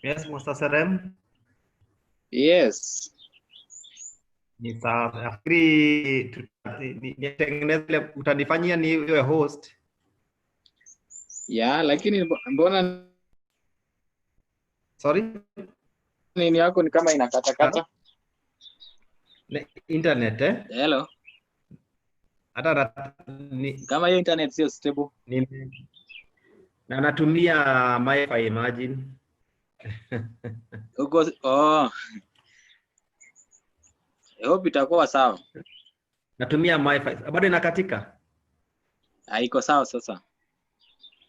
Yes, Mr. Serem. Yes. Ni sawa. Nafikiri nitengeneze utanifanyia niwe host. Yeah, lakini mbona Sorry? nini yako ni kama inakatakata? Internet Hello. Hata Kama hiyo internet sio stable. Na natumia MiFi, imagine. Uko I hope itakuwa sawa. Natumia MiFi. Bado inakatika? Haiko sawa sasa.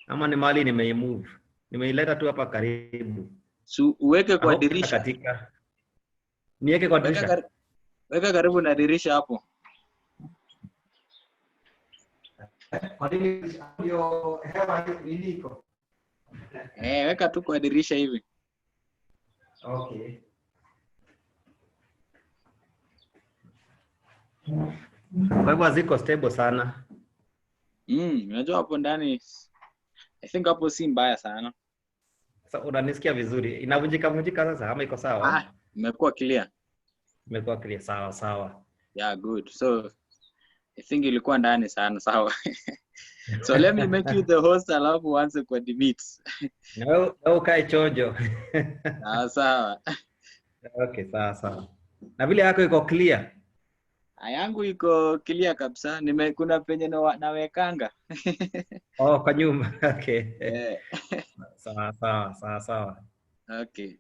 Ama ni mali nimeimove. Nimeileta tu hapa karibu. Uweke kwa dirisha. Katika. Niweke kwa dirisha. Weka karibu na dirisha hapo. Kwa nini ndio hewa iliko? Weka tu kwa dirisha hivi. Okay. Kwa hivyo ziko stable sana. Unajua hapo ndani I think hapo si mbaya sana. Sasa unanisikia vizuri? Inavunjika sasa ama iko sawa? Imekuwa clear. Imekuwa clear, sawa. Yeah, good. So I think ilikuwa ndani sana, sawa. So let me make you the host alafu uanze kwa meet. No, ukae chojo. Sawa. Okay, sawa. Na vile yako iko clear? Yangu iko clear kabisa. Kuna penye nawekanga. Kwa nyuma. Okay. Sawa. Okay.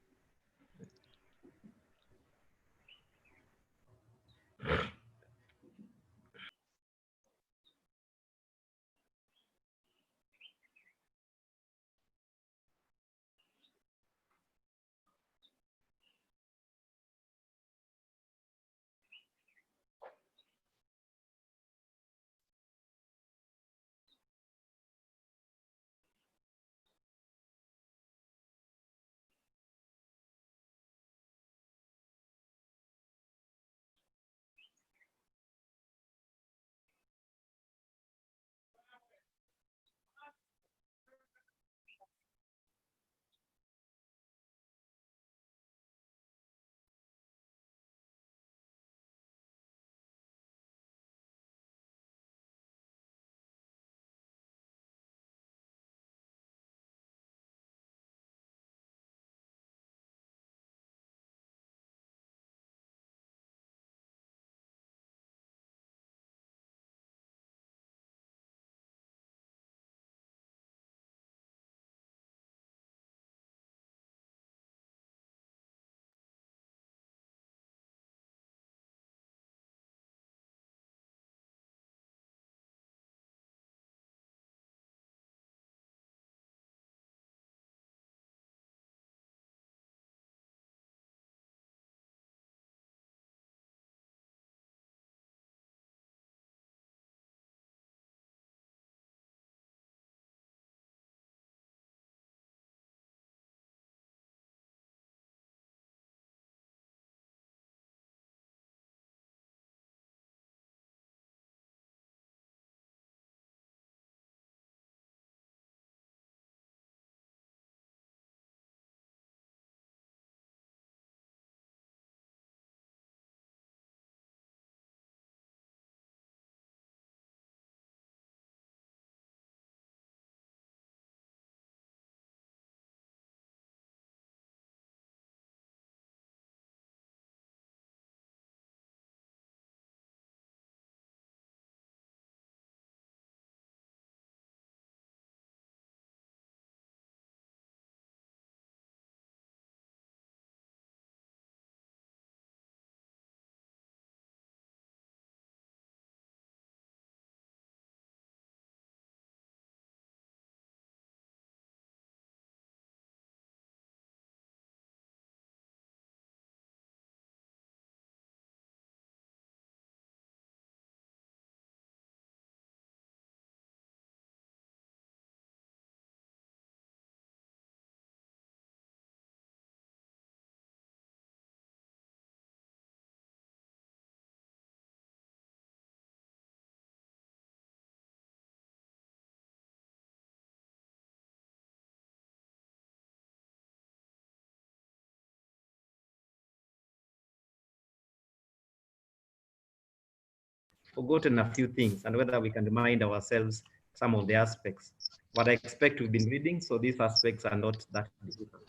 forgotten a few things and whether we can remind ourselves some of the aspects. But I expect we've been reading, so these aspects are not that difficult.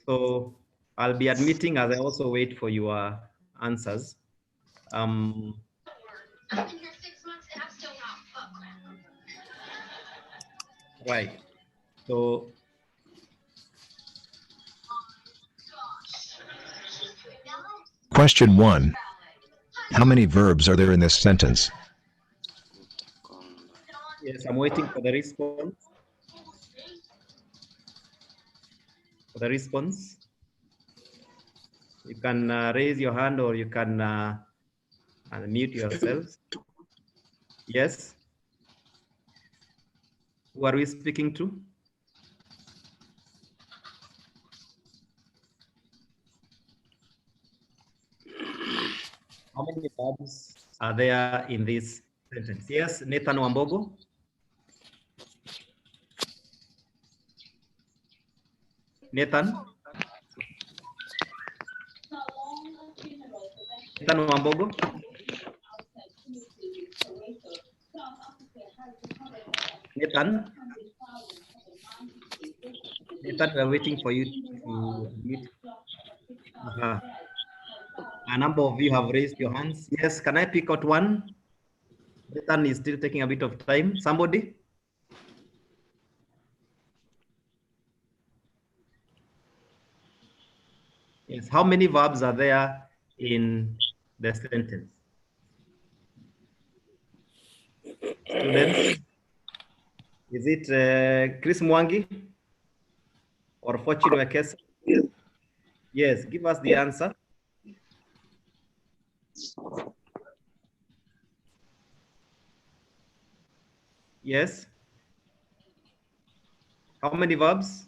So I'll be admitting as I also wait for your answers. Right. So Question 1. How many verbs are there in this sentence? yes, I'm waiting for the response. For the response. You can raise your hand or you can unmute yourselves. Yes. Who are we speaking to? How many verbs are there in this sentence? Yes, Nathan Wambogo. Nathan? Nathan Wambogo? Nathan? Nathan, we are waiting for you to meet. A number of you have raised your hands. Yes, can I pick out one? Nathan is still taking a bit of time. Somebody? Yes, how many verbs are there in the sentence? Students? Is it Chris Mwangi or Fortune Wekesa? Yes, give us the answer. Yes. How many verbs?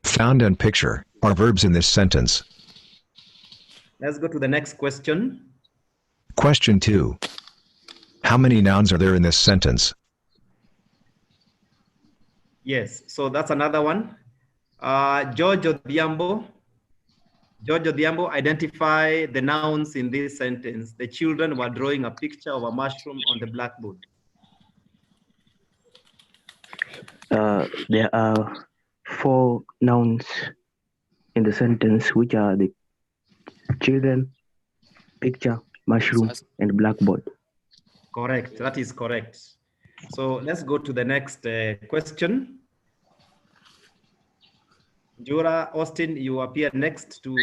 Found and picture are verbs in this sentence. Let's go to the next question. Question 2. How many nouns are there in this sentence? Yes, so that's another one. George Odhiambo. George Odhiambo, identify the nouns in this sentence. The children were drawing a picture of a mushroom on the blackboard. There are 4 nouns in the sentence, which are the children, picture, mushroom, and blackboard. Correct, that is correct. So let's go to the next question. Jura, Austin, you appear next to...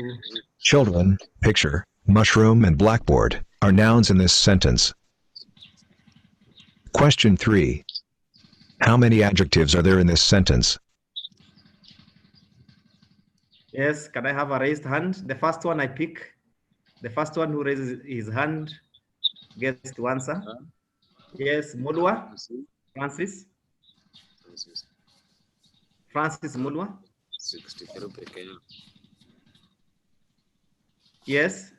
Children, picture, mushroom, and blackboard are nouns in this sentence. Question 3. How many adjectives are there in this sentence? Yes, can I have a raised hand? The first one I pick. The first one who raises his hand gets to answer. Yes, Mulwa, Francis. Francis Mulwa. Yes.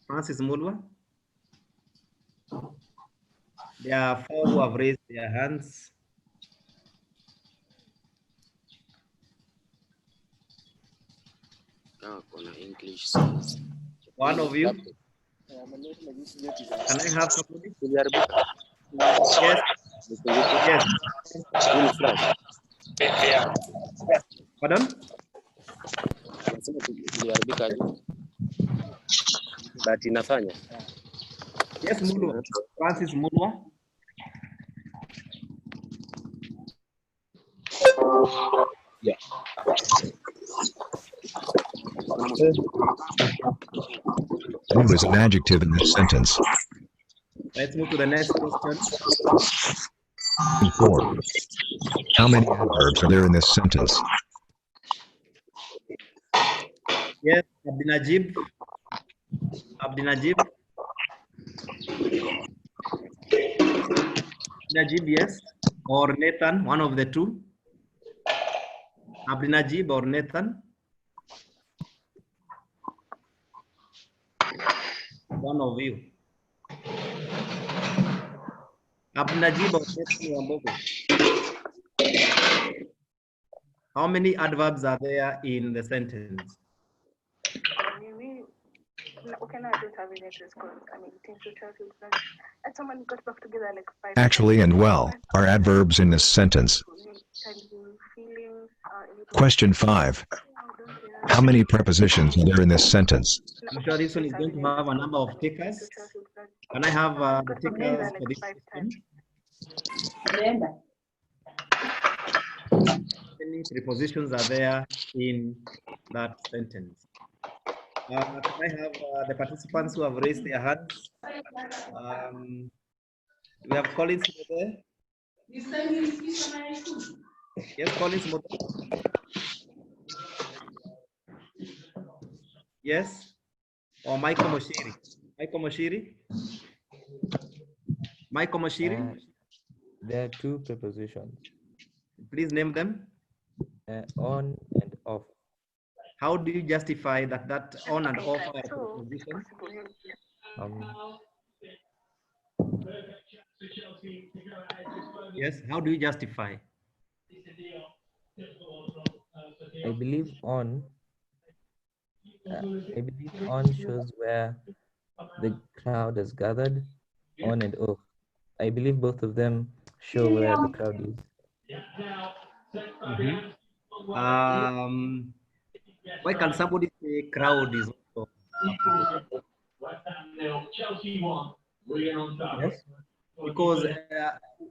Francis Mulwa. There are 4 who have raised their hands. One of you. Can I have somebody? Yes. Yes. Pardon? But inafanya. Yes, Mulwa. Francis Mulwa. Yeah. Who is an adjective in this sentence? Let's move to the next question. 4. How many adverbs are there in this sentence? Yes, Abdinajib. Abdinajib. Abdinajib, yes. Or Nathan, one of the two. Abdinajib or Nathan. One of you. How many adverbs are there in the sentence? Actually and well are adverbs in this sentence. Question 5. How many prepositions are there in this sentence? I'm sure this one is going to have a number of takers. Can I have the takers for this question? How many prepositions are there in that sentence? Can I have the participants who have raised their hands? We have Collins there. Yes, Collins. Yes. Or Michael Moshiri. Michael Moshiri. Michael Moshiri. There are two prepositions. Please name them. On and off. How do you justify that on and off are prepositions? Yes, how do you justify? I believe on shows where the crowd is gathered. On and off, I believe both of them show where the crowd is. Why can somebody say crowd is also a preposition? Yes. Because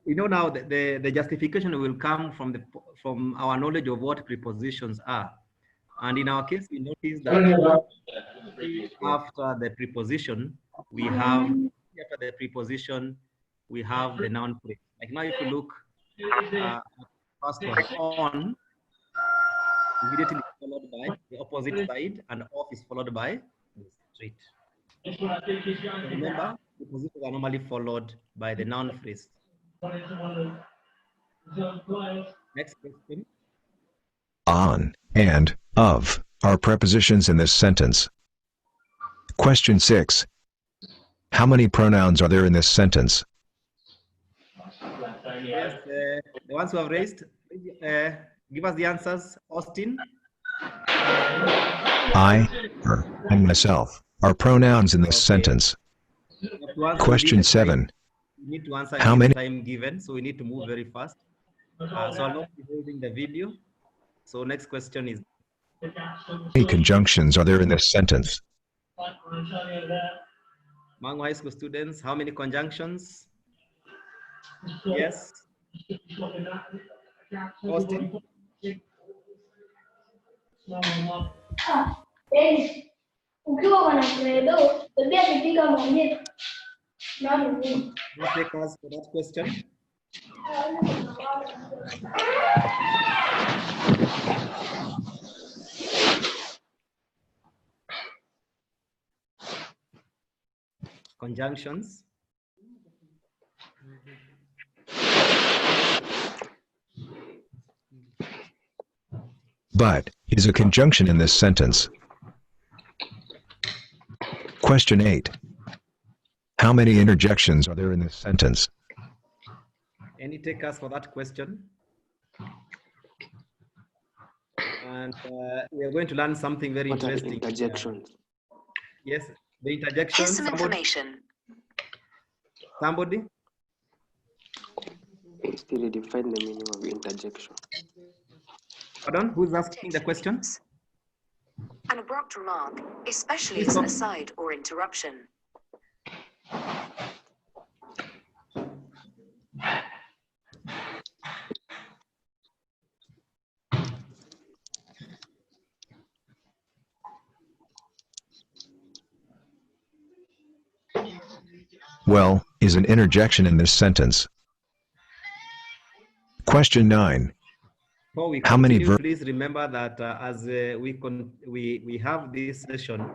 you know now the justification will come from our knowledge of what prepositions are, and in our case we notice that after the preposition we have the noun phrase. Like now, if you look, first one on immediately followed by the opposite side, and off is followed by the street. Remember, prepositions are normally followed by the noun phrase. Next question. On and of are prepositions in this sentence. Question 6. How many pronouns are there in this sentence? Yes, the ones who have raised, give us the answers. Austin. I, her, and myself are pronouns in this sentence. Question 7. We need to answer How in many the time given, so we need to move very fast. So I'll not be holding the video. So next question is, how many conjunctions are there in this sentence? Mango High School students, how many conjunctions? Yes. Austin. What take us for that question? Conjunctions. But is a conjunction in this sentence. Question 8. How many interjections are there in this sentence? Any takers for that question? And we are going to learn something very What are interesting. interjections? Yes, the interjection. Here's some information. Somebody? Still define the meaning of interjection. Pardon, who's asking the question? An abrupt remark, especially as an aside or interruption. Well, is an interjection in this sentence. Question 9. Before we How many continue, verbs? please remember that as we have this session,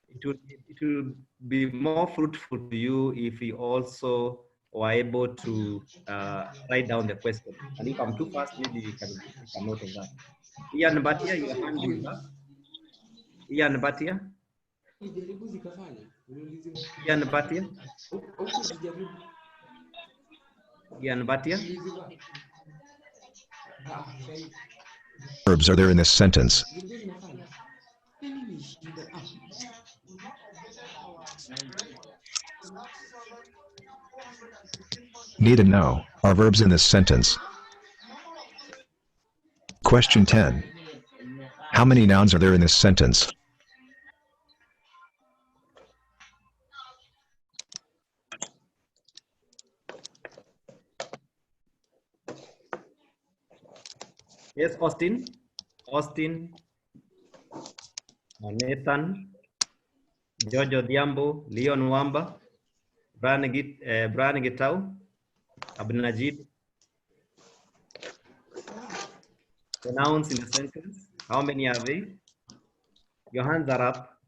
it will be more fruitful to you if you also were able to write down the question. And if I'm too fast, maybe you can take a note of that. Ian Batia, your hand is up. Ian Batia. Ian Batia. Gian Batia. Verbs are there in this sentence? Need to know, are verbs in this sentence? Question 10. How many nouns are there in this sentence? Yes, Austin. Austin. Nathan. Jojo Diambo. Leon Wamba. Brian Gitau. Abdulnajib. The nouns in the sentence. How many are they? Your hands are up.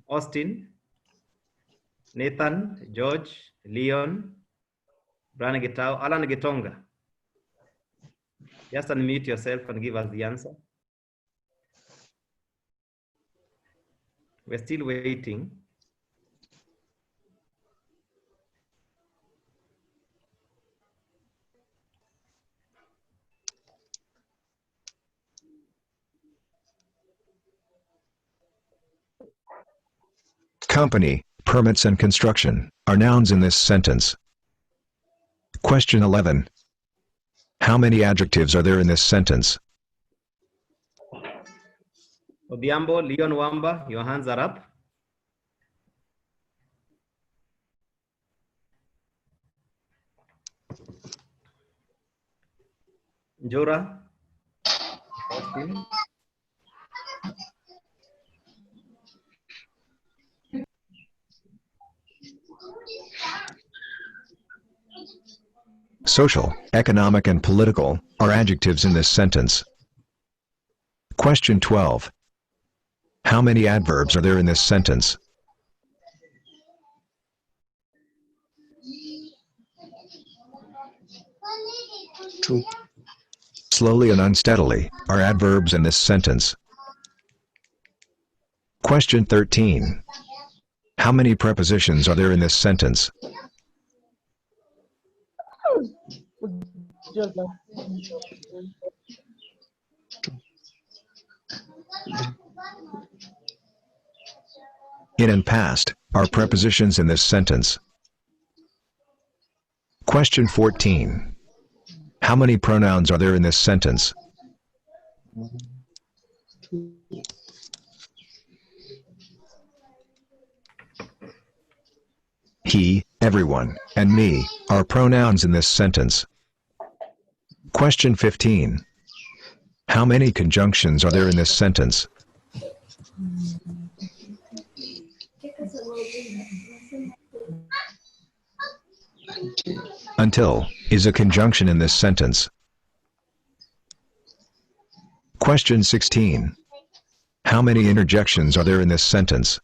Austin. Nathan. George. Leon. Brian Gitau. Alan Gitonga. Just unmute yourself and give us the answer. We're still waiting. Company, permits and construction are nouns in this sentence. Question 11. How many adjectives are there in this sentence? Odiambo, Leon Wamba, your hands are up. Jora. Austin. Social, economic and political are adjectives in this sentence. Question 12. How many adverbs are there in this sentence? Two. Slowly and unsteadily are adverbs in this sentence. Question 13. How many prepositions are there in this sentence? In and past are prepositions in this sentence. Question 14. How many pronouns are there in this sentence? He, everyone, and me are pronouns in this sentence. Question 15. How many conjunctions are there in this sentence? Until is a conjunction in this sentence. Question 16. How many interjections are there in this sentence?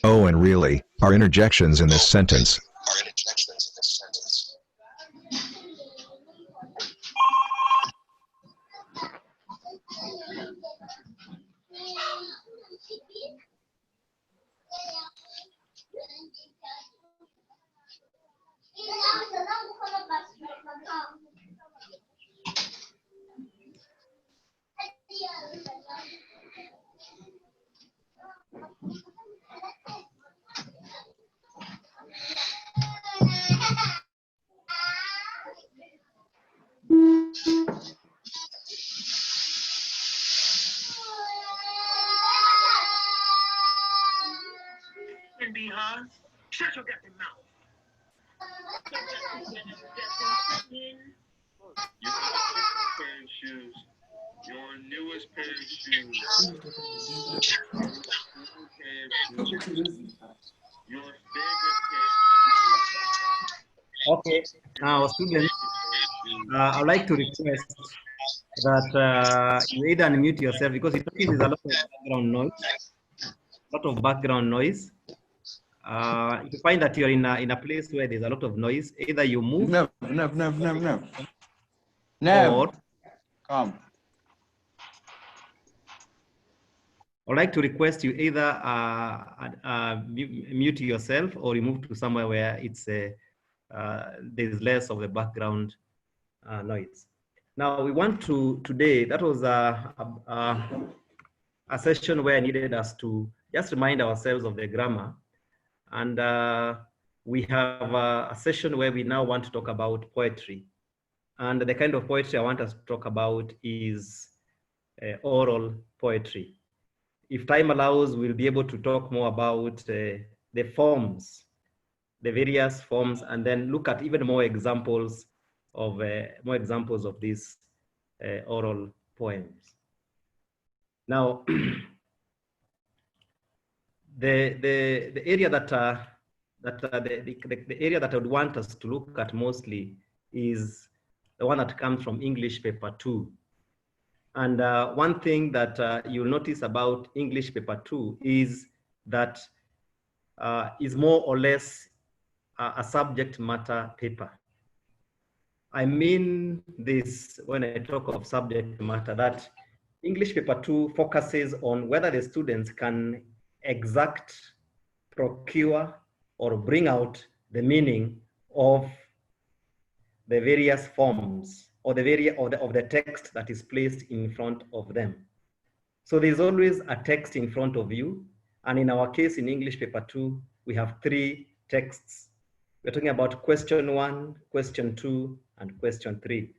Oh and really are interjections in this sentence. Shut your goddamn mouth. Pair of shoes. Your newest pair of shoes. Your favorite pair of shoes. Okay. Now, students, I would like to request that you either unmute yourself because it is a lot of background noise. If you find that you're in a place where there's a lot of noise, either you move. No. Or Come. I'd like to request you either mute yourself or you move to somewhere where it's there's less of the background noise. Now we want to today. That was a session where I needed us to just remind ourselves of the grammar, and we have a session where we now want to talk about poetry, and the kind of poetry I want us to talk about is oral poetry. If time allows, we'll be able to talk more about the forms, the various forms, and then look at even more examples of these oral poems. Now, the area that the area that I would want us to look at mostly is the one that comes from English paper 2. And one thing that you'll notice about English paper 2 is that is more or less a subject matter paper. I mean this when I talk of subject matter, that English paper 2 focuses on whether the students can exact, procure, or bring out the meaning of the various forms or of the text that is placed in front of them. So there's always a text in front of you. And in our case, in English paper 2, we have 3 texts. We're talking about question 1, question 2, and question 3.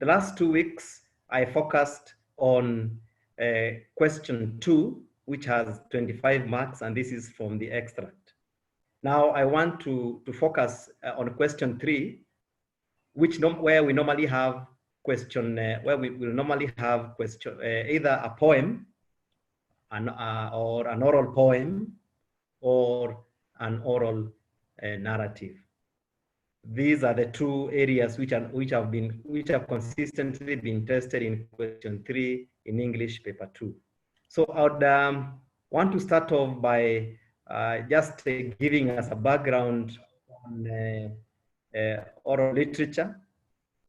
The last 2 weeks, I focused on question 2, which has 25 marks, and this is from the extract. Now I want to focus on question 3, where we normally have question, where we will normally have question, either a poem, or an oral poem, or an oral narrative. These are the 2 areas which have consistently been tested in question 3 in English paper 2. So I would want to start off by just giving us a background on oral literature,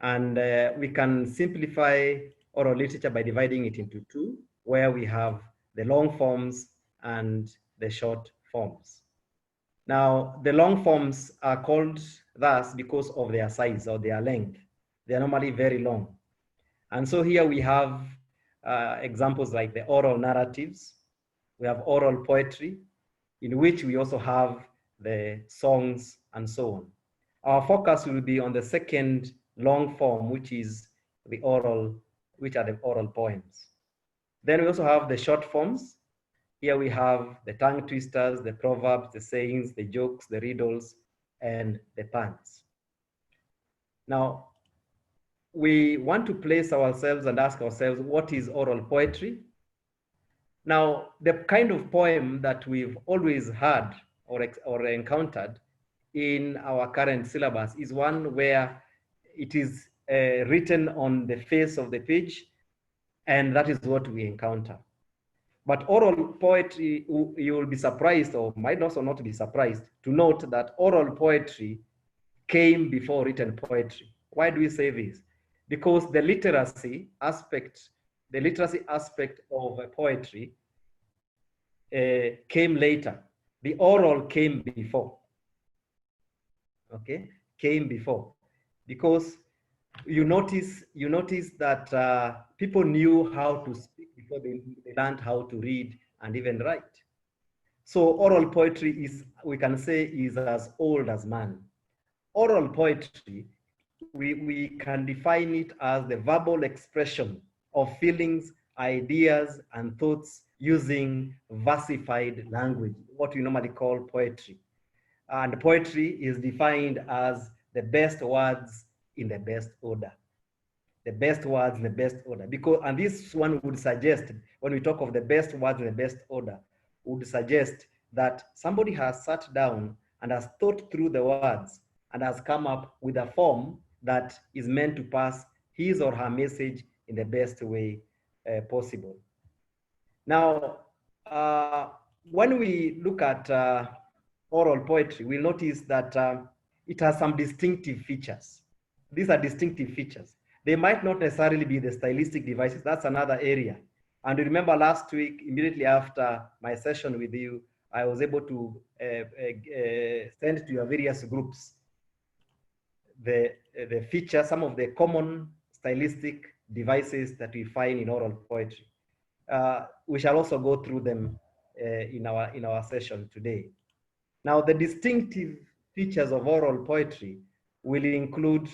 and we can simplify oral literature by dividing it into 2, where we have the long forms and the short forms. Now, the long forms are called thus because of their size or their length. They are normally very long. And so here we have examples like the oral narratives. We have oral poetry, in which we also have the songs and so on. Our focus will be on the second long form, which are the oral poems. Then we also have the short forms. Here we have the tongue twisters, the proverbs, the sayings, the jokes, the riddles, and the puns. Now, we want to place ourselves and ask ourselves, what is oral poetry? Now, the kind of poem that we've always had or encountered in our current syllabus is one where it is written on the face of the page, and that is what we encounter. But oral poetry, you will be surprised, or might also not be surprised, to note that oral poetry came before written poetry. Why do we say this? Because the literacy aspect of poetry came later. The oral came before. Okay, came before, because you notice that people knew how to speak before they learned how to read and even write. So oral poetry is, we can say, is as old as man. Oral poetry, we can define it as the verbal expression of feelings, ideas, and thoughts using versified language, what we normally call poetry. And poetry is defined as the best words in the best order. The best words in the best order. And this one would suggest, when we talk of the best words in the best order, would suggest that somebody has sat down and has thought through the words and has come up with a form that is meant to pass his or her message in the best way possible. Now, when we look at oral poetry, we'll notice that it has some distinctive features. These are distinctive features. They might not necessarily be the stylistic devices. That's another area. And remember last week, immediately after my session with you, I was able to send to your various groups the feature, some of the common stylistic devices that we find in oral poetry. We shall also go through them in our session today. Now, the distinctive features of oral poetry will include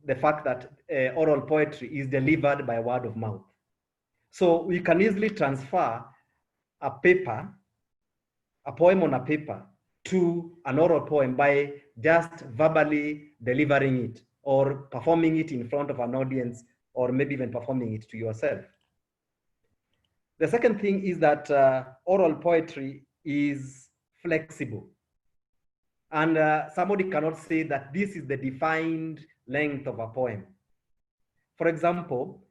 the fact that oral poetry is delivered by word of mouth. So we can easily transfer a poem on a paper to an oral poem by just verbally delivering it or performing it in front of an audience, or maybe even performing it to yourself. The second thing is that oral poetry is flexible. And somebody cannot say that this is the defined length of a poem. For example,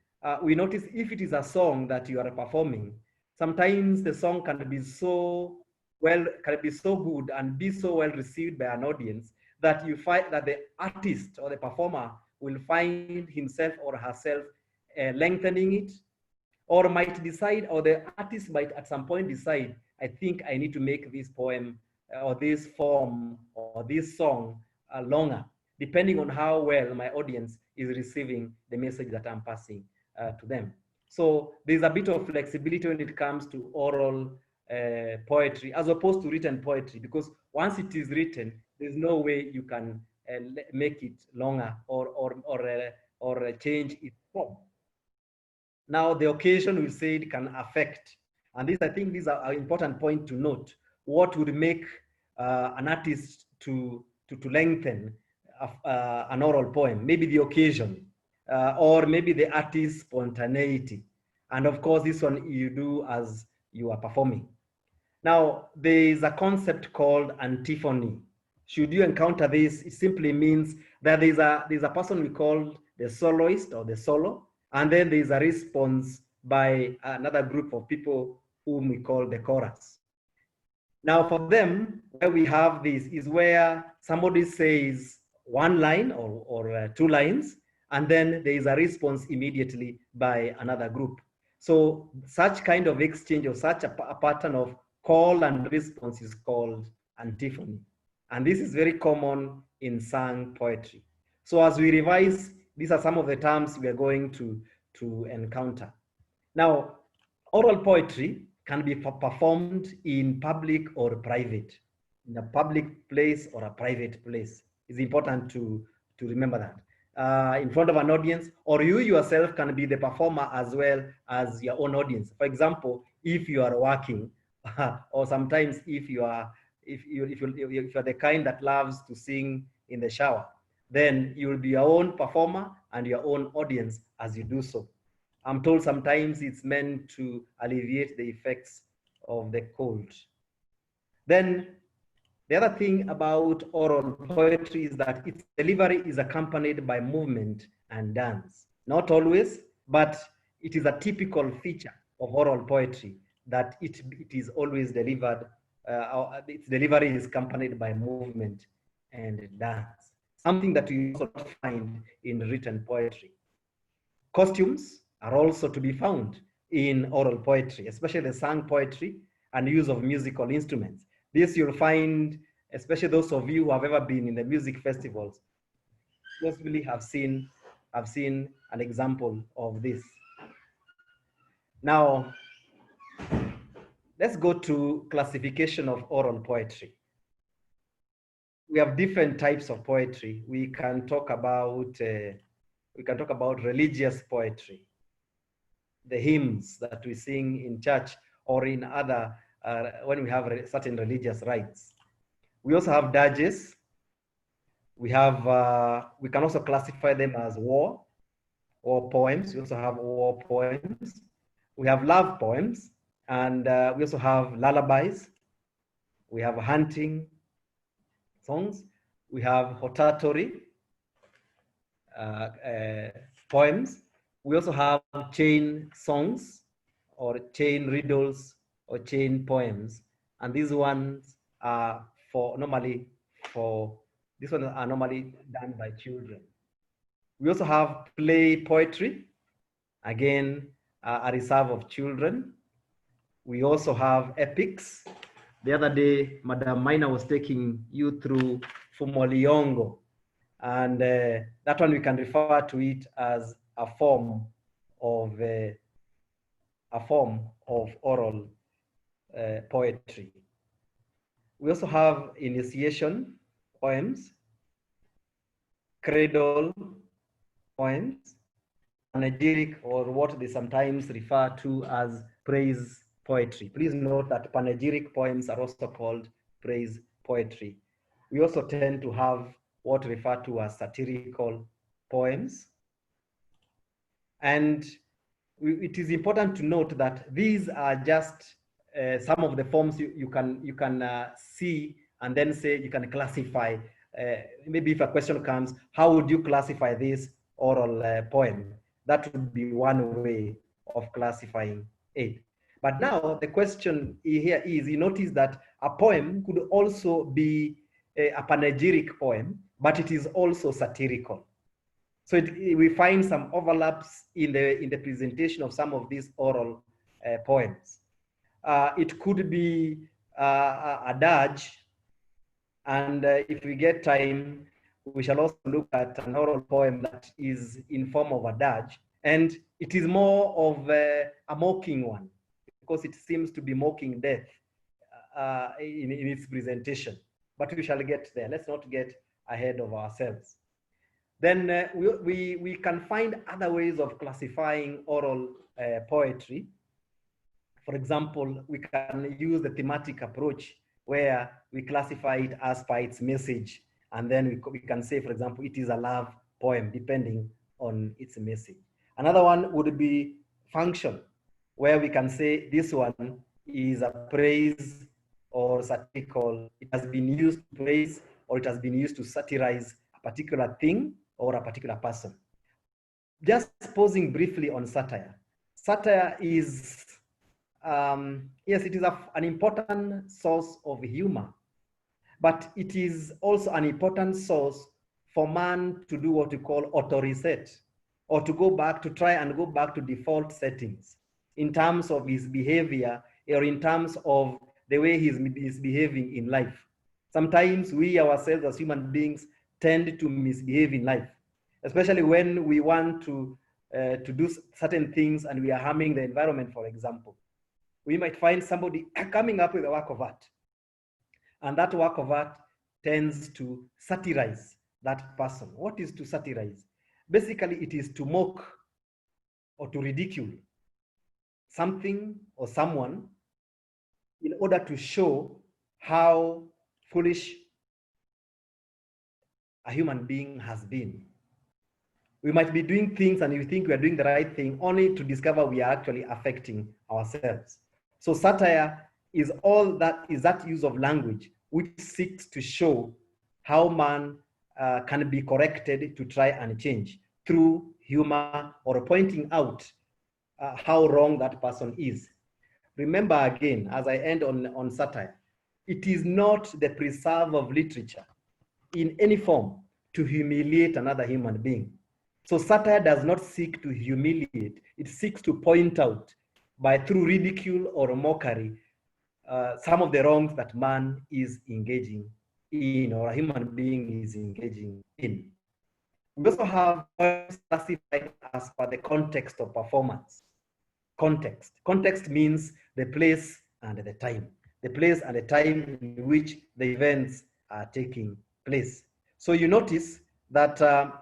we notice if it is a song that you are performing, sometimes the song can be so good and be so well received by an audience that you find that the artist or the performer will find himself or herself lengthening it, or might decide, or the artist might at some point decide, I think I need to make this poem or this form or this song longer, depending on how well my audience is receiving the message that I'm passing to them. So there's a bit of flexibility when it comes to oral poetry as opposed to written poetry, because once it is written, there's no way you can make it longer or change its form. Now, the occasion we said can affect, and this, I think these are an important point to note, what would make an artist to lengthen an oral poem. Maybe the occasion, or maybe the artist's spontaneity. And of course, this one you do as you are performing. Now, there is a concept called antiphony. Should you encounter this, it simply means that there's a person we call the soloist or the solo, and then there's a response by another group of people whom we call the chorus. Now, for them, where we have this is where somebody says one line or 2 lines, and then there is a response immediately by another group. So such kind of exchange or such a pattern of call and response is called antiphony. And this is very common in sung poetry. So as we revise, these are some of the terms we are going to encounter. Now, oral poetry can be performed in public or private, in a public place or a private place. It's important to remember that. In front of an audience, or you yourself can be the performer as well as your own audience. For example, if you are working, or sometimes if you're the kind that loves to sing in the shower, then you will be your own performer and your own audience as you do so. I'm told sometimes it's meant to alleviate the effects of the cold. Then the other thing about oral poetry is that its delivery is accompanied by movement and dance. Not always, but it is a typical feature of oral poetry that it is always delivered, its delivery is accompanied by movement and dance. Something that we also find in written poetry. Costumes are also to be found in oral poetry, especially the sung poetry and use of musical instruments. This you'll find, especially those of you who have ever been in the music festivals, possibly have seen an example of this. Now, let's go to classification of oral poetry. We have different types of poetry. We can talk about religious poetry, the hymns that we sing in church or in other when we have certain religious rites. We also have dirges. We can also classify them as war poems. We also have war poems. We have love poems, and we also have lullabies. We have hunting songs. We have hortatory poems. We also have chain songs or chain riddles or chain poems. And these ones are normally done by children. We also have play poetry. Again, a reserve of children. We also have epics. The other day, Madam Maina was taking you through Fumoliongo, and that one we can refer to it as a form of oral poetry. We also have initiation poems, cradle poems, panegyric, or what they sometimes refer to as praise poetry. Please note that panegyric poems are also called praise poetry. We also tend to have what refer to as satirical poems. And it is important to note that these are just some of the forms you can see, and then say you can classify. Maybe if a question comes, how would you classify this oral poem? That would be one way of classifying it. But now the question here is, you notice that a poem could also be a panegyric poem, but it is also satirical. So we find some overlaps in the presentation of some of these oral poems. It could be a dirge, and if we get time, we shall also look at an oral poem that is in form of a dirge, and it is more of a mocking one, because it seems to be mocking death in its presentation. But we shall get there. Let's not get ahead of ourselves. Then we can find other ways of classifying oral poetry. For example, we can use the thematic approach, where we classify it as per its message. And then we can say, for example, it is a love poem, depending on its message. Another one would be function, where we can say this one is a praise or satirical. It has been used to praise, or it has been used to satirize a particular thing or a particular person. Just pausing briefly on satire. Satire is, yes, it is an important source of humor, but it is also an important source for man to do what we call auto-reset, or to try and go back to default settings in terms of his behavior, or in terms of the way he's behaving in life. Sometimes we ourselves as human beings tend to misbehave in life, especially when we want to do certain things and we are harming the environment, for example. We might find somebody coming up with a work of art, and that work of art tends to satirize that person. What is to satirize? Basically, it is to mock or to ridicule something or someone in order to show how foolish a human being has been. We might be doing things and we think we are doing the right thing, only to discover we are actually affecting ourselves. So satire is that use of language which seeks to show how man can be corrected to try and change through humor, or pointing out how wrong that person is. Remember again, as I end on satire, it is not the preserve of literature in any form to humiliate another human being. So satire does not seek to humiliate, it seeks to point out through ridicule or mockery some of the wrongs that man is engaging in, or a human being is engaging in. We also have poems classified as per the context of performance. Context means the place and the time. The place and the time in which the events are taking place. So you notice that the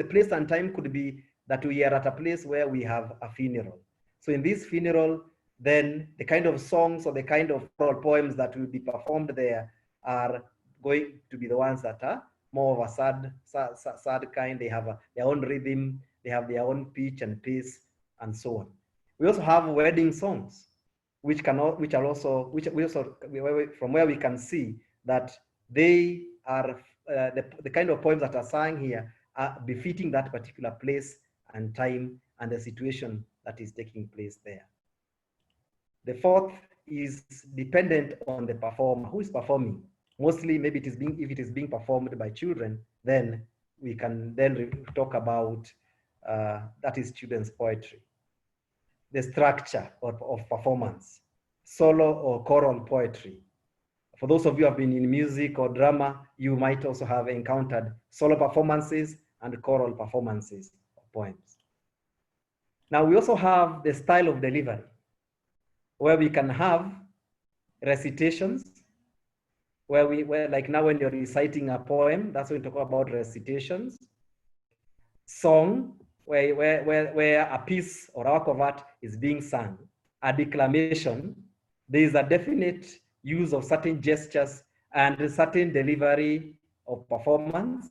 place and time could be that we are at a place where we have a funeral. So in this funeral, then the kind of songs or the kind of oral poems that will be performed there are going to be the ones that are more of a sad kind. They have their own rhythm, they have their own pitch and pace, and so on. We also have wedding songs, from where we can see that they are the kind of poems that are sung here are befitting that particular place and time and the situation that is taking place there. The fourth is dependent on the performer. Who is performing? Mostly, maybe if it is being performed by children, then we can then talk about that is children's poetry. The structure of performance, solo or choral poetry. For those of you who have been in music or drama, you might also have encountered solo performances and choral performances of poems. Now we also have the style of delivery, where we can have recitations, where like now when you're reciting a poem, that's when we talk about recitations. Song, where a piece or a work of art is being sung. A declamation, there is a definite use of certain gestures and a certain delivery of performance.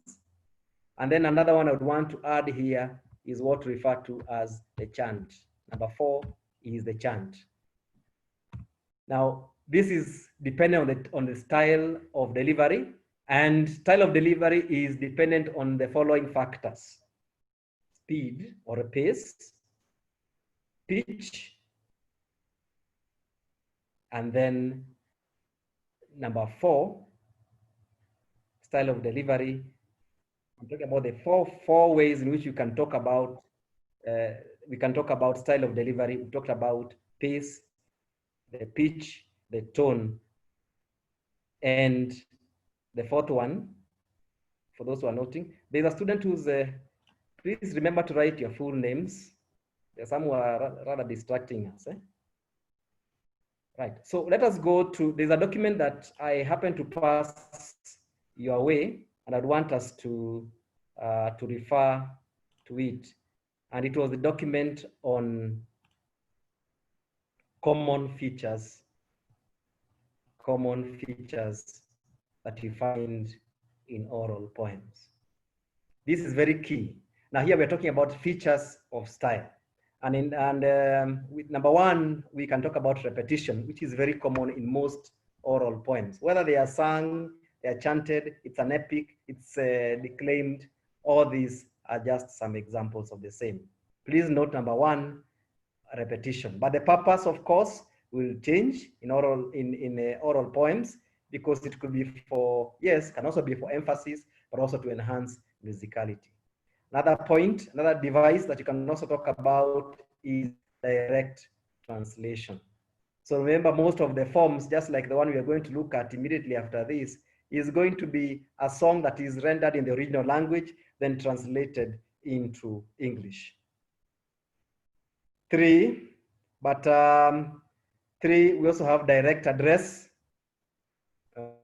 And then another one I would want to add here is what we refer to as the chant. Number 4 is the chant. Now, this is dependent on the style of delivery, and style of delivery is dependent on the following factors: speed or a pace, pitch, and then number 4, style of delivery. I'm talking about the four ways in which you can talk about, we can talk about style of delivery. We talked about pace, the pitch, the tone, and the 4th one, for those who are noting, there's a student who's, please remember to write your full names. There's some who are rather distracting us. Right, so let us go to, there's a document that I happen to pass your way, and I'd want us to refer to it. And it was the document on common features that you find in oral poems. This is very key. Now here we're talking about features of style. And with number 1, we can talk about repetition, which is very common in most oral poems. Whether they are sung, they are chanted, it's an epic, it's declaimed, all these are just some examples of the same. Please note number 1, repetition. But the purpose, of course, will change in oral poems, because it could be for, yes, can also be for emphasis, but also to enhance musicality. Another point, another device that you can also talk about is direct translation. So remember, most of the forms, just like the one we are going to look at immediately after this, is going to be a song that is rendered in the original language, then translated into English. 3, but 3, we also have direct address.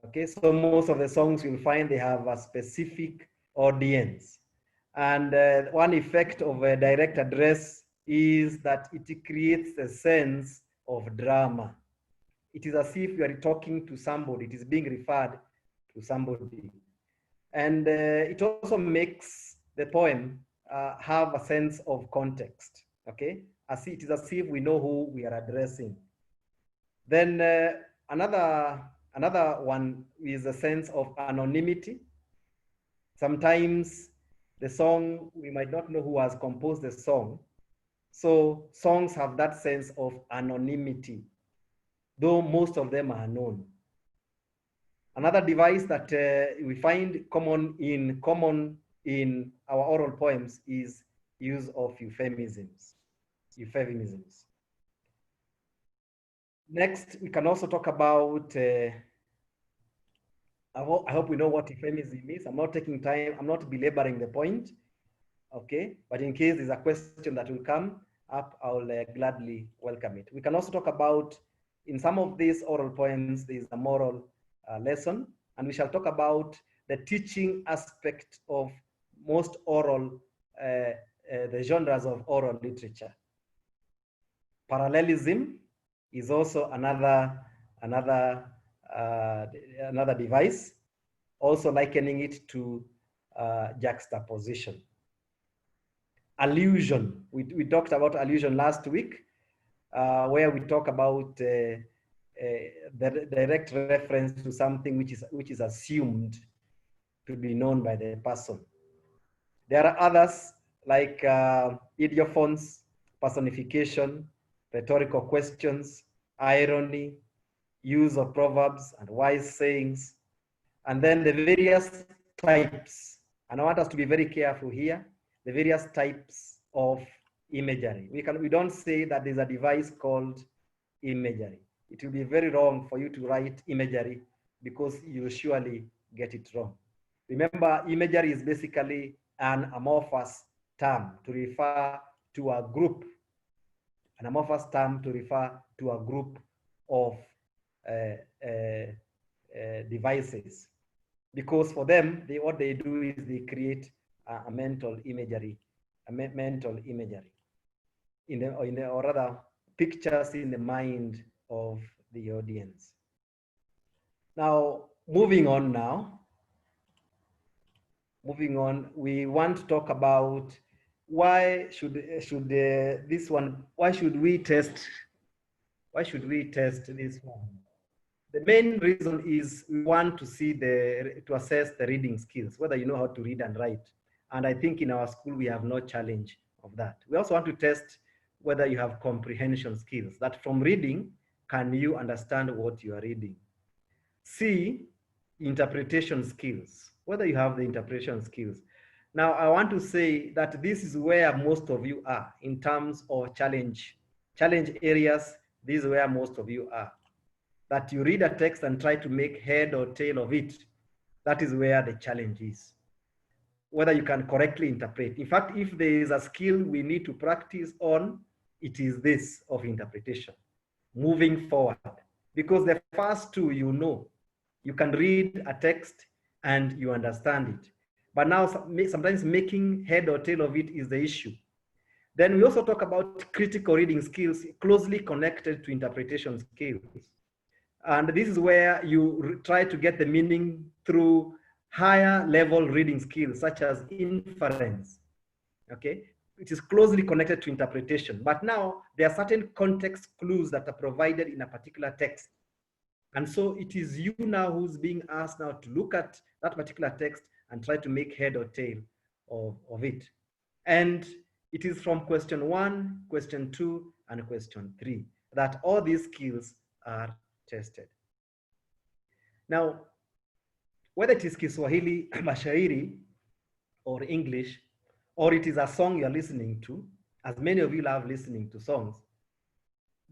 Okay, so most of the songs you'll find they have a specific audience. And one effect of a direct address is that it creates a sense of drama. It is as if you are talking to somebody, it is being referred to somebody. And it also makes the poem have a sense of context, okay? It is as if we know who we are addressing. Then another one is a sense of anonymity. Sometimes the song, we might not know who has composed the song. So songs have that sense of anonymity, though most of them are known. Another device that we find common in our oral poems is use of euphemisms. Next, we can also talk about, I hope we know what euphemism is. I'm not taking time, I'm not belaboring the point, okay? But in case there's a question that will come up, I'll gladly welcome it. We can also talk about, in some of these oral poems, there's a moral lesson, and we shall talk about the teaching aspect of most oral, the genres of oral literature. Parallelism is also another device, also likening it to juxtaposition. Allusion, we talked about allusion last week, where we talk about the direct reference to something which is assumed to be known by the person. There are others like idiophones, personification, rhetorical questions, irony, use of proverbs and wise sayings, and then the various types. And I want us to be very careful here. The various types of imagery. We don't say that there's a device called imagery. It will be very wrong for you to write imagery because you'll surely get it wrong. Remember, imagery is basically an amorphous term to refer to a group, an amorphous term to refer to a group of devices. Because for them, what they do is they create a mental imagery, or rather pictures in the mind of the audience. Now, moving on, we want to talk about why should we test this one? The main reason is we want to assess the reading skills, whether you know how to read and write. And I think in our school, we have no challenge of that. We also want to test whether you have comprehension skills, that from reading, can you understand what you are reading? C, interpretation skills, whether you have the interpretation skills. Now, I want to say that this is where most of you are in terms of challenge areas. This is where most of you are. That you read a text and try to make head or tail of it. That is where the challenge is. Whether you can correctly interpret. In fact, if there is a skill we need to practice on, it is this of interpretation, moving forward. Because the first two, you can read a text and you understand it. But now sometimes making head or tail of it is the issue. Then we also talk about critical reading skills closely connected to interpretation skills. And this is where you try to get the meaning through higher level reading skills, such as inference, okay? It is closely connected to interpretation. But now there are certain context clues that are provided in a particular text. And so it is you now who's being asked now to look at that particular text and try to make head or tail of it. And it is from question 1, question 2, and question 3 that all these skills are tested. Now, whether it is Kiswahili, Mashairi, or English, or it is a song you're listening to, as many of you love listening to songs,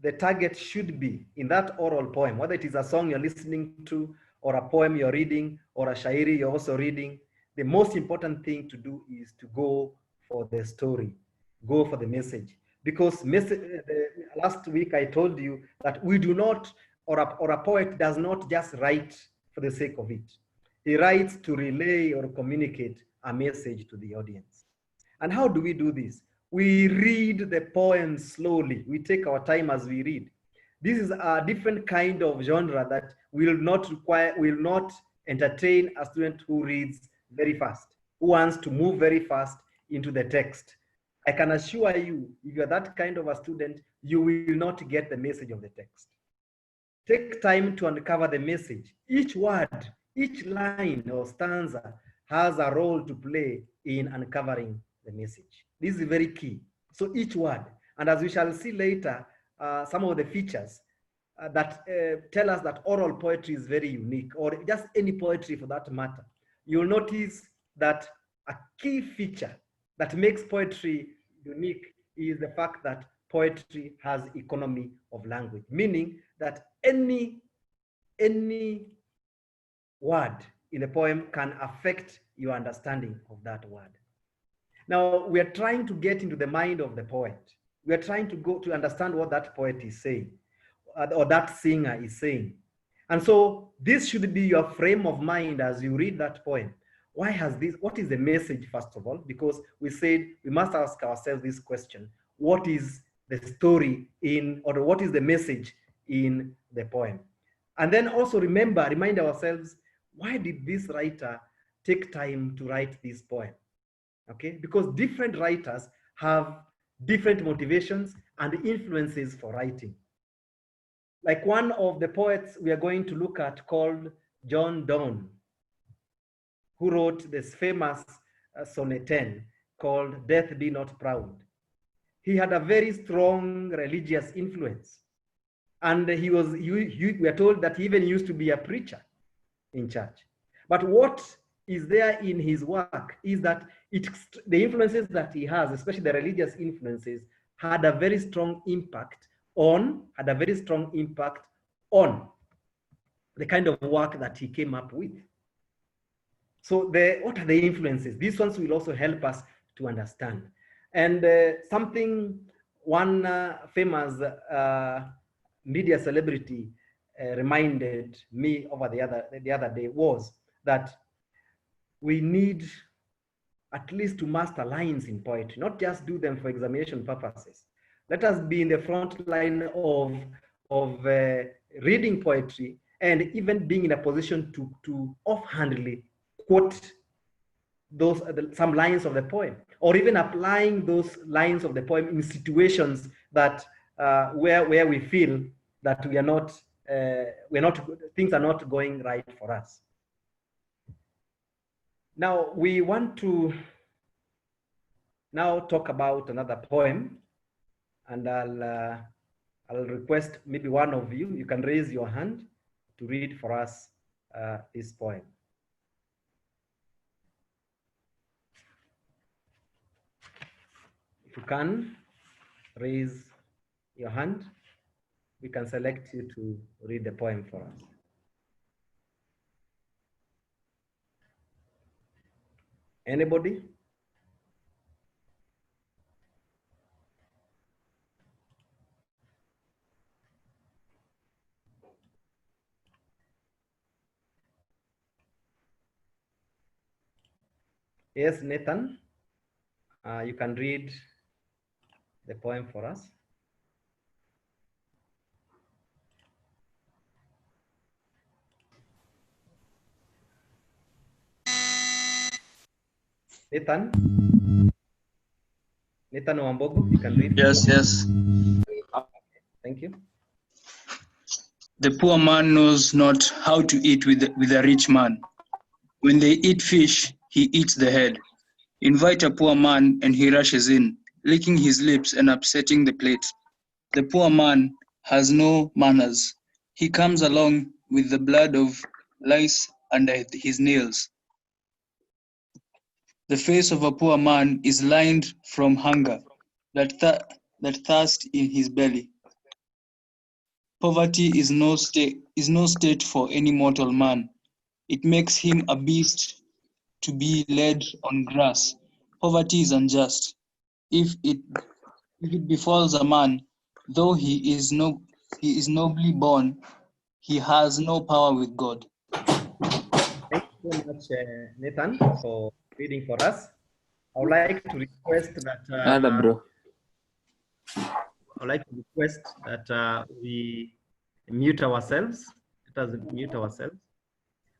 the target should be in that oral poem, whether it is a song you're listening to, or a poem you're reading, or a shairi you're also reading, the most important thing to do is to go for the story, go for the message. Because last week I told you that we do not, or a poet does not just write for the sake of it. He writes to relay or communicate a message to the audience. And how do we do this? We read the poem slowly. We take our time as we read. This is a different kind of genre that will not entertain a student who reads very fast, who wants to move very fast into the text. I can assure you, if you're that kind of a student, you will not get the message of the text. Take time to uncover the message. Each word, each line or stanza has a role to play in uncovering the message. This is very key. So each word, and as we shall see later, some of the features that tell us that oral poetry is very unique, or just any poetry for that matter. You'll notice that a key feature that makes poetry unique is the fact that poetry has economy of language, meaning that any word in the poem can affect your understanding of that word. Now, we are trying to get into the mind of the poet. We are trying to understand what that poet is saying, or that singer is saying. And so this should be your frame of mind as you read that poem. What is the message, first of all? Because we said we must ask ourselves this question: what is the story or what is the message in the poem? And then also remind ourselves, why did this writer take time to write this poem? Okay, because different writers have different motivations and influences for writing. Like one of the poets we are going to look at called John Donne, who wrote this famous sonnet 10 called Death Be Not Proud. He had a very strong religious influence. And we are told that he even used to be a preacher in church. But what is there in his work is that the influences that he has, especially the religious influences, had a very strong impact on the kind of work that he came up with. So what are the influences? These ones will also help us to understand. And one famous media celebrity reminded me over the other day was that we need at least to master lines in poetry, not just do them for examination purposes. Let us be in the front line of reading poetry and even being in a position to offhandedly quote some lines of the poem, or even applying those lines of the poem in situations that where we feel that things are not going right for us. Now we want to now talk about another poem, and I'll request maybe one of you can raise your hand to read for us this poem. If you can raise your hand, we can select you to read the poem for us. Anybody? Yes, Nathan, you can read the poem for us. Nathan Wambogo, you can read. Yes. Thank you. The poor man knows not how to eat with a rich man. When they eat fish, he eats the head. Invite a poor man and he rushes in, licking his lips and upsetting the plate. The poor man has no manners. He comes along with the blood of lice under his nails. The face of a poor man is lined from hunger, that thirst in his belly. Poverty is no state for any mortal man. It makes him a beast to be led on grass. Poverty is unjust. If it befalls a man, though he is nobly born, he has no power with God. Thank you so much, Nathan, for reading for us. I would like to request that we mute ourselves. Let us mute ourselves.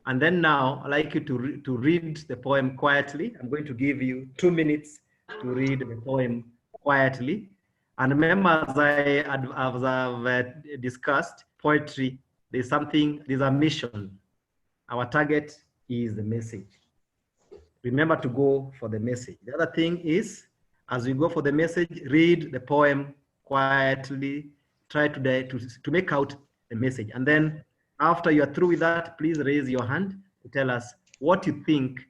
And then now I'd like you to read the poem quietly. I'm going to give you 2 minutes to read the poem quietly. And remember, as I've discussed, poetry, there's a mission. Our target is the message. Remember to go for the message. The other thing is, as we go for the message, read the poem quietly, try to make out the message. And then after you're through with that, please raise your hand to tell us what you think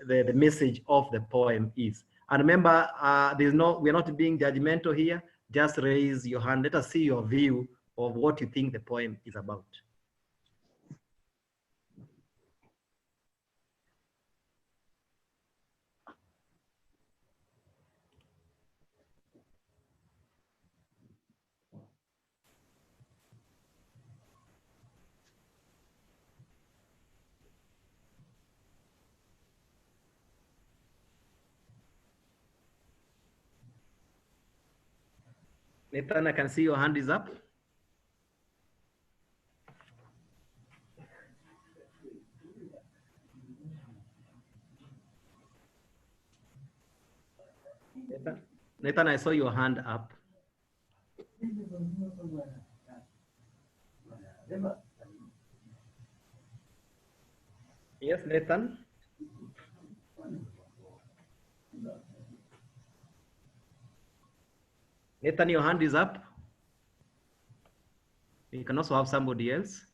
the message of the poem is. And remember, we're not being judgmental here. Just raise your hand. Let us see your view of what you think the poem is about. Nathan, I can see your hand is up. Nathan, I saw your hand up. Yes, Nathan. Nathan, your hand is up. You can also have somebody else.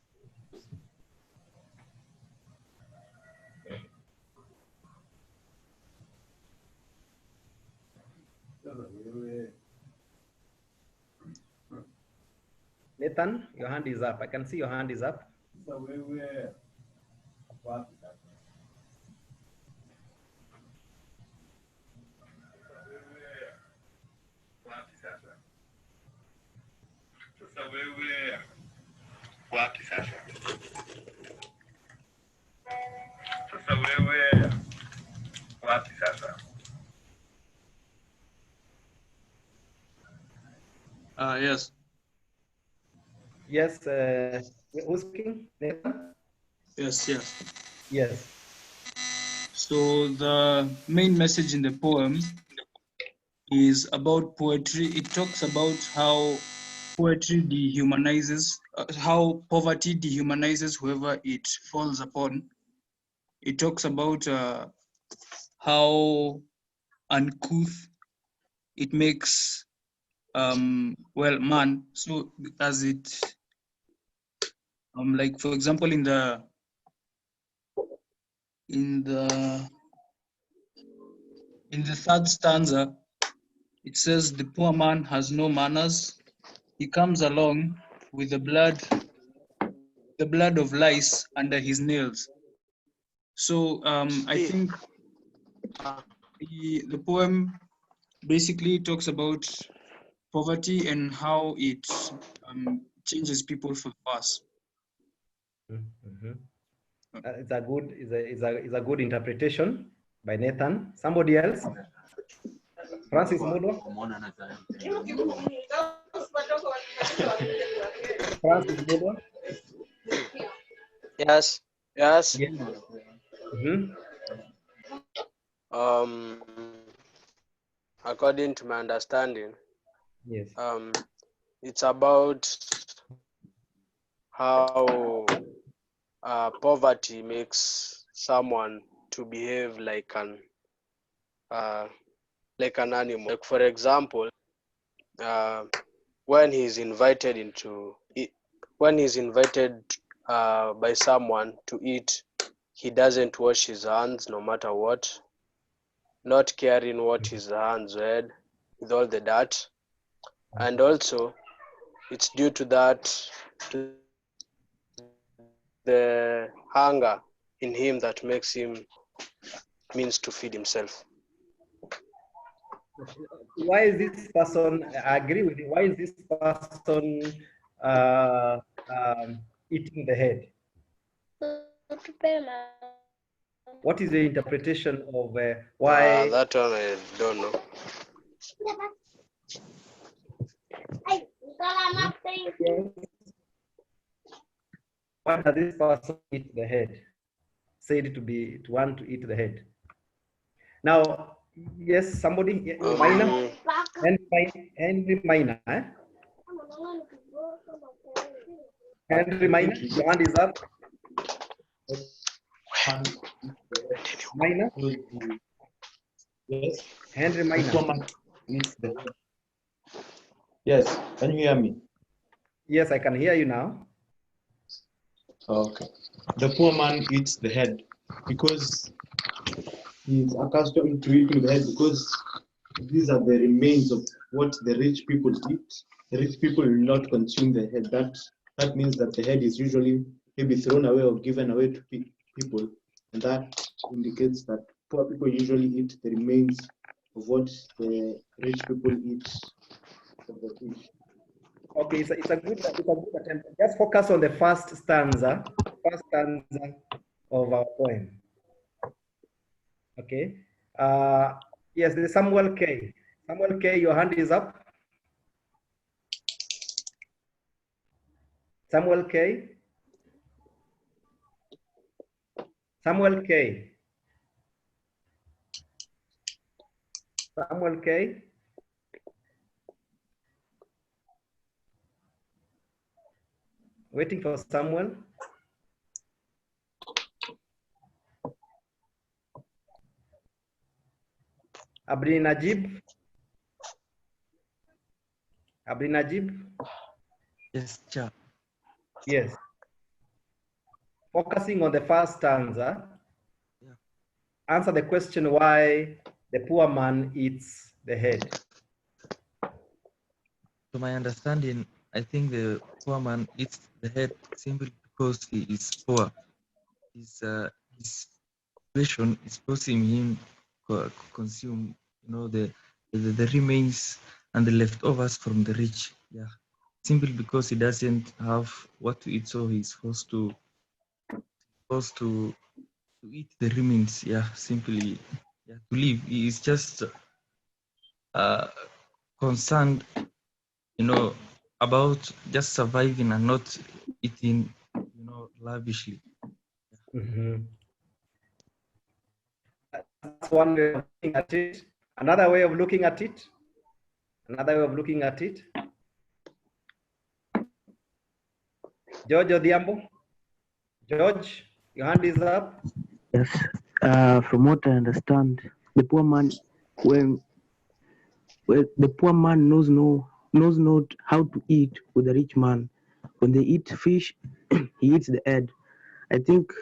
Nathan, your hand is up. I can see your hand is up. Yes. Yes, who's speaking? Nathan? Yes, yes. Yes. So the main message in the poem is about poetry. It talks about how poetry dehumanizes, how poverty dehumanizes whoever it falls upon. It talks about how uncouth it makes man. So as it like, for example, in the third stanza, it says the poor man has no manners. He comes along with the blood of lice under his nails. So I think the poem basically talks about poverty and how it changes people for the worse. It's a good good interpretation by Nathan. Somebody else? Francis Mudo? Francis Mudo? Yes. Yes. According to my understanding, yes. It's about how poverty makes someone to behave like an animal. Like, for example, when he's invited by someone to eat, he doesn't wash his hands no matter what, not caring what his hands had with all the dirt. And also, it's due to that, to the hunger in him that makes him means to feed himself. Why is this person, I agree with you, why is this person eating the head? What is the interpretation of why? That one I don't know. Why does this person eat the head? Said to want to eat the head. Now, yes, somebody, Minor, Henry Minor. Henry Minor, your hand is up. Minor? Yes. Henry Minor. Yes, can you hear me? Yes, I can hear you now. Okay. The poor man eats the head because he's accustomed to eating the head, because these are the remains of what the rich people eat. The rich people will not consume the head. That means that the head is usually maybe thrown away or given away to people, and that indicates that poor people usually eat the remains of what the rich people eat of the fish. Okay, it's a good attempt. Just focus on the first stanza of our poem. Okay. Yes, there's Samuel K. Samuel K, your hand is up. Samuel K. Samuel K. Samuel K. Waiting for Samuel. Abdi Najib. Abdi Najib. Yes, sir. Yes. Focusing on the first stanza. Yeah. Answer the question why the poor man eats the head. To my understanding, I think the poor man eats the head simply because he is poor. His situation is forcing him to consume, the remains and the leftovers from the rich. Yeah, simply because he doesn't have what to eat, so he's forced to eat the remains. Yeah, simply, yeah, to live. He is just uh, concerned, about just surviving and not eating, lavishly. Mhm. That's one way of looking at it. Another way of looking at it. George Odhiambo. George, your hand is up. Yes. From what I understand, the poor man, when the poor man knows not how to eat with the rich man. When they eat fish, he eats the head. I think,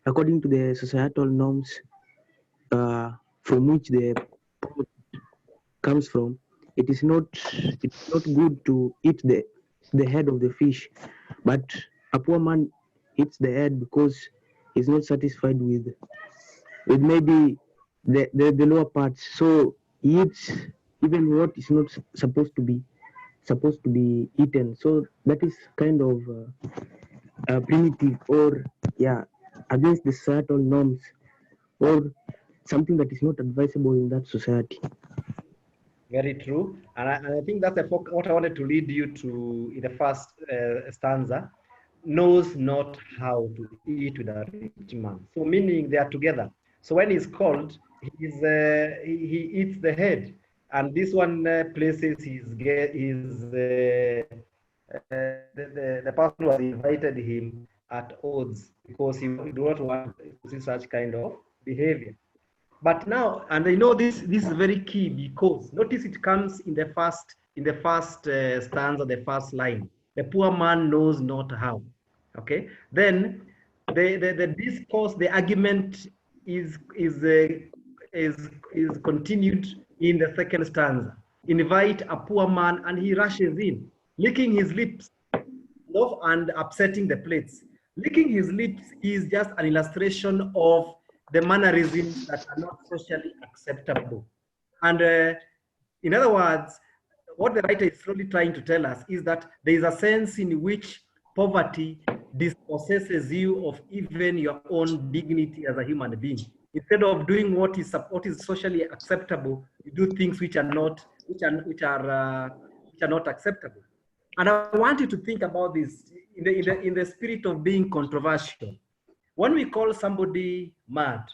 according to the societal norms, from which the poor comes from, it's not good to eat the head of the fish. But a poor man eats the head because he's not satisfied with maybe the lower parts. So he eats even what is not supposed to be eaten. So that is kind of primitive, or yeah, against the societal norms, or something that is not advisable in that society. Very true. And I think that's what I wanted to lead you to in the first stanza. Knows not how to eat with a rich man. So meaning they are together. So when he's called, he eats the head. And this one places the person who has invited him at odds because he do not want to see such kind of behavior. But now, and I know this is very key because notice it comes in the first stanza, the first line. The poor man knows not how. Okay. Then the discourse, the argument is continued in the second stanza. Invite a poor man and he rushes in, licking his lips and upsetting the plates. Licking his lips is just an illustration of the mannerisms that are not socially acceptable. And in other words, what the writer is slowly trying to tell us is that there is a sense in which poverty dispossesses you of even your own dignity as a human being. Instead of doing what is socially acceptable, you do things which are not acceptable. And I want you to think about this in the spirit of being controversial. When we call somebody mad,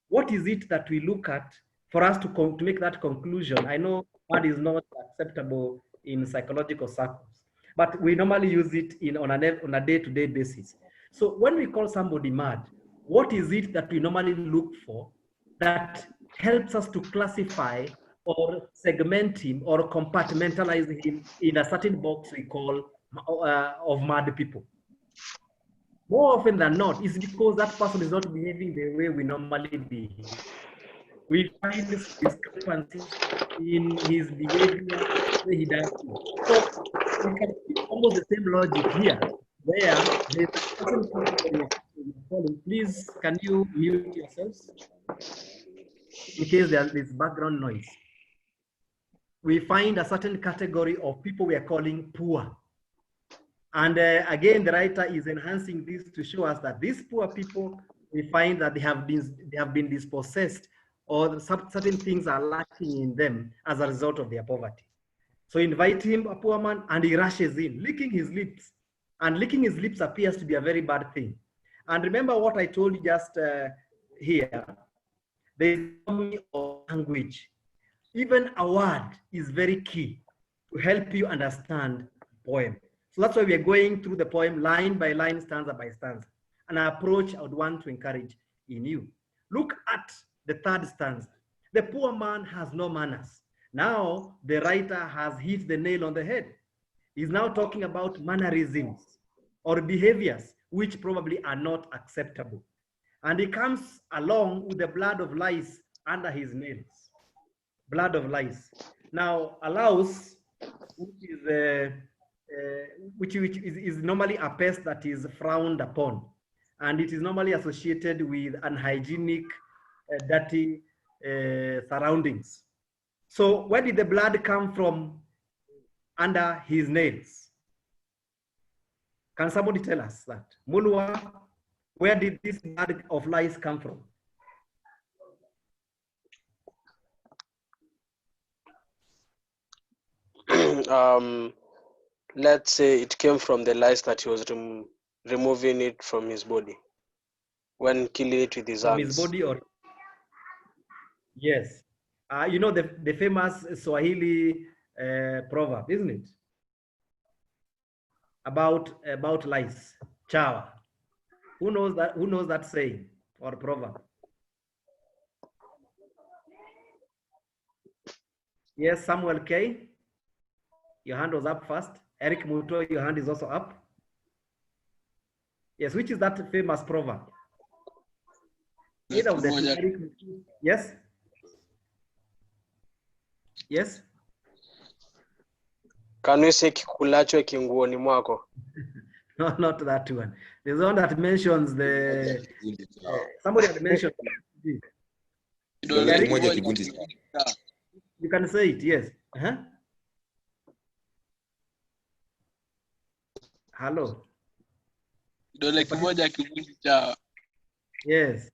what is it that we look at for us to make that conclusion? I know mad is not acceptable in psychological circles, but we normally use it on a day-to-day basis. So when we call somebody mad, what is it that we normally look for that helps us to classify or segment him or compartmentalize him in a certain box we call of mad people? More often than not, it's because that person is not behaving the way we normally behave. We find discrepancies in his behavior, the way he does things. So we can keep almost the same logic here, where there's a certain category of people. Please, can you mute yourselves in case there is background noise? We find a certain category of people we are calling poor. And again, the writer is enhancing this to show us that these poor people, we find that they have been dispossessed, or certain things are lacking in them as a result of their poverty. So invite him, a poor man, and he rushes in, licking his lips. And licking his lips appears to be a very bad thing. And remember what I told you just here. There is economy of language. Even a word is very key to help you understand the poem. So that's why we are going through the poem line by line, stanza by stanza. An approach I would want to encourage in you. Look at the third stanza. The poor man has no manners. Now the writer has hit the nail on the head. He's now talking about mannerisms or behaviors which probably are not acceptable. And he comes along with the blood of lies under his nails. Blood of lies. Now, allows, which is which is normally a pest that is frowned upon, and it is normally associated with unhygienic, dirty surroundings. So where did the blood come from under his nails? Can somebody tell us that? Mulwa, where did this blood of lice come from? Let's say it came from the lice that he was removing it from his body when killing it with his From hands. his body, or yes, you know the famous Swahili proverb, isn't it? About lice, chawa. Who knows that? Who knows that saying or proverb? Yes, Samuel K. Your hand was up first. Eric Muto, your hand is also up. Yes, which is that famous proverb? Either of the two. Eric, yes? Yes? Can you say kikulacho kinguoni mwako? No, not that one. There's one that mentions the... somebody had mentioned... You can say it, yes. Hello. Yes.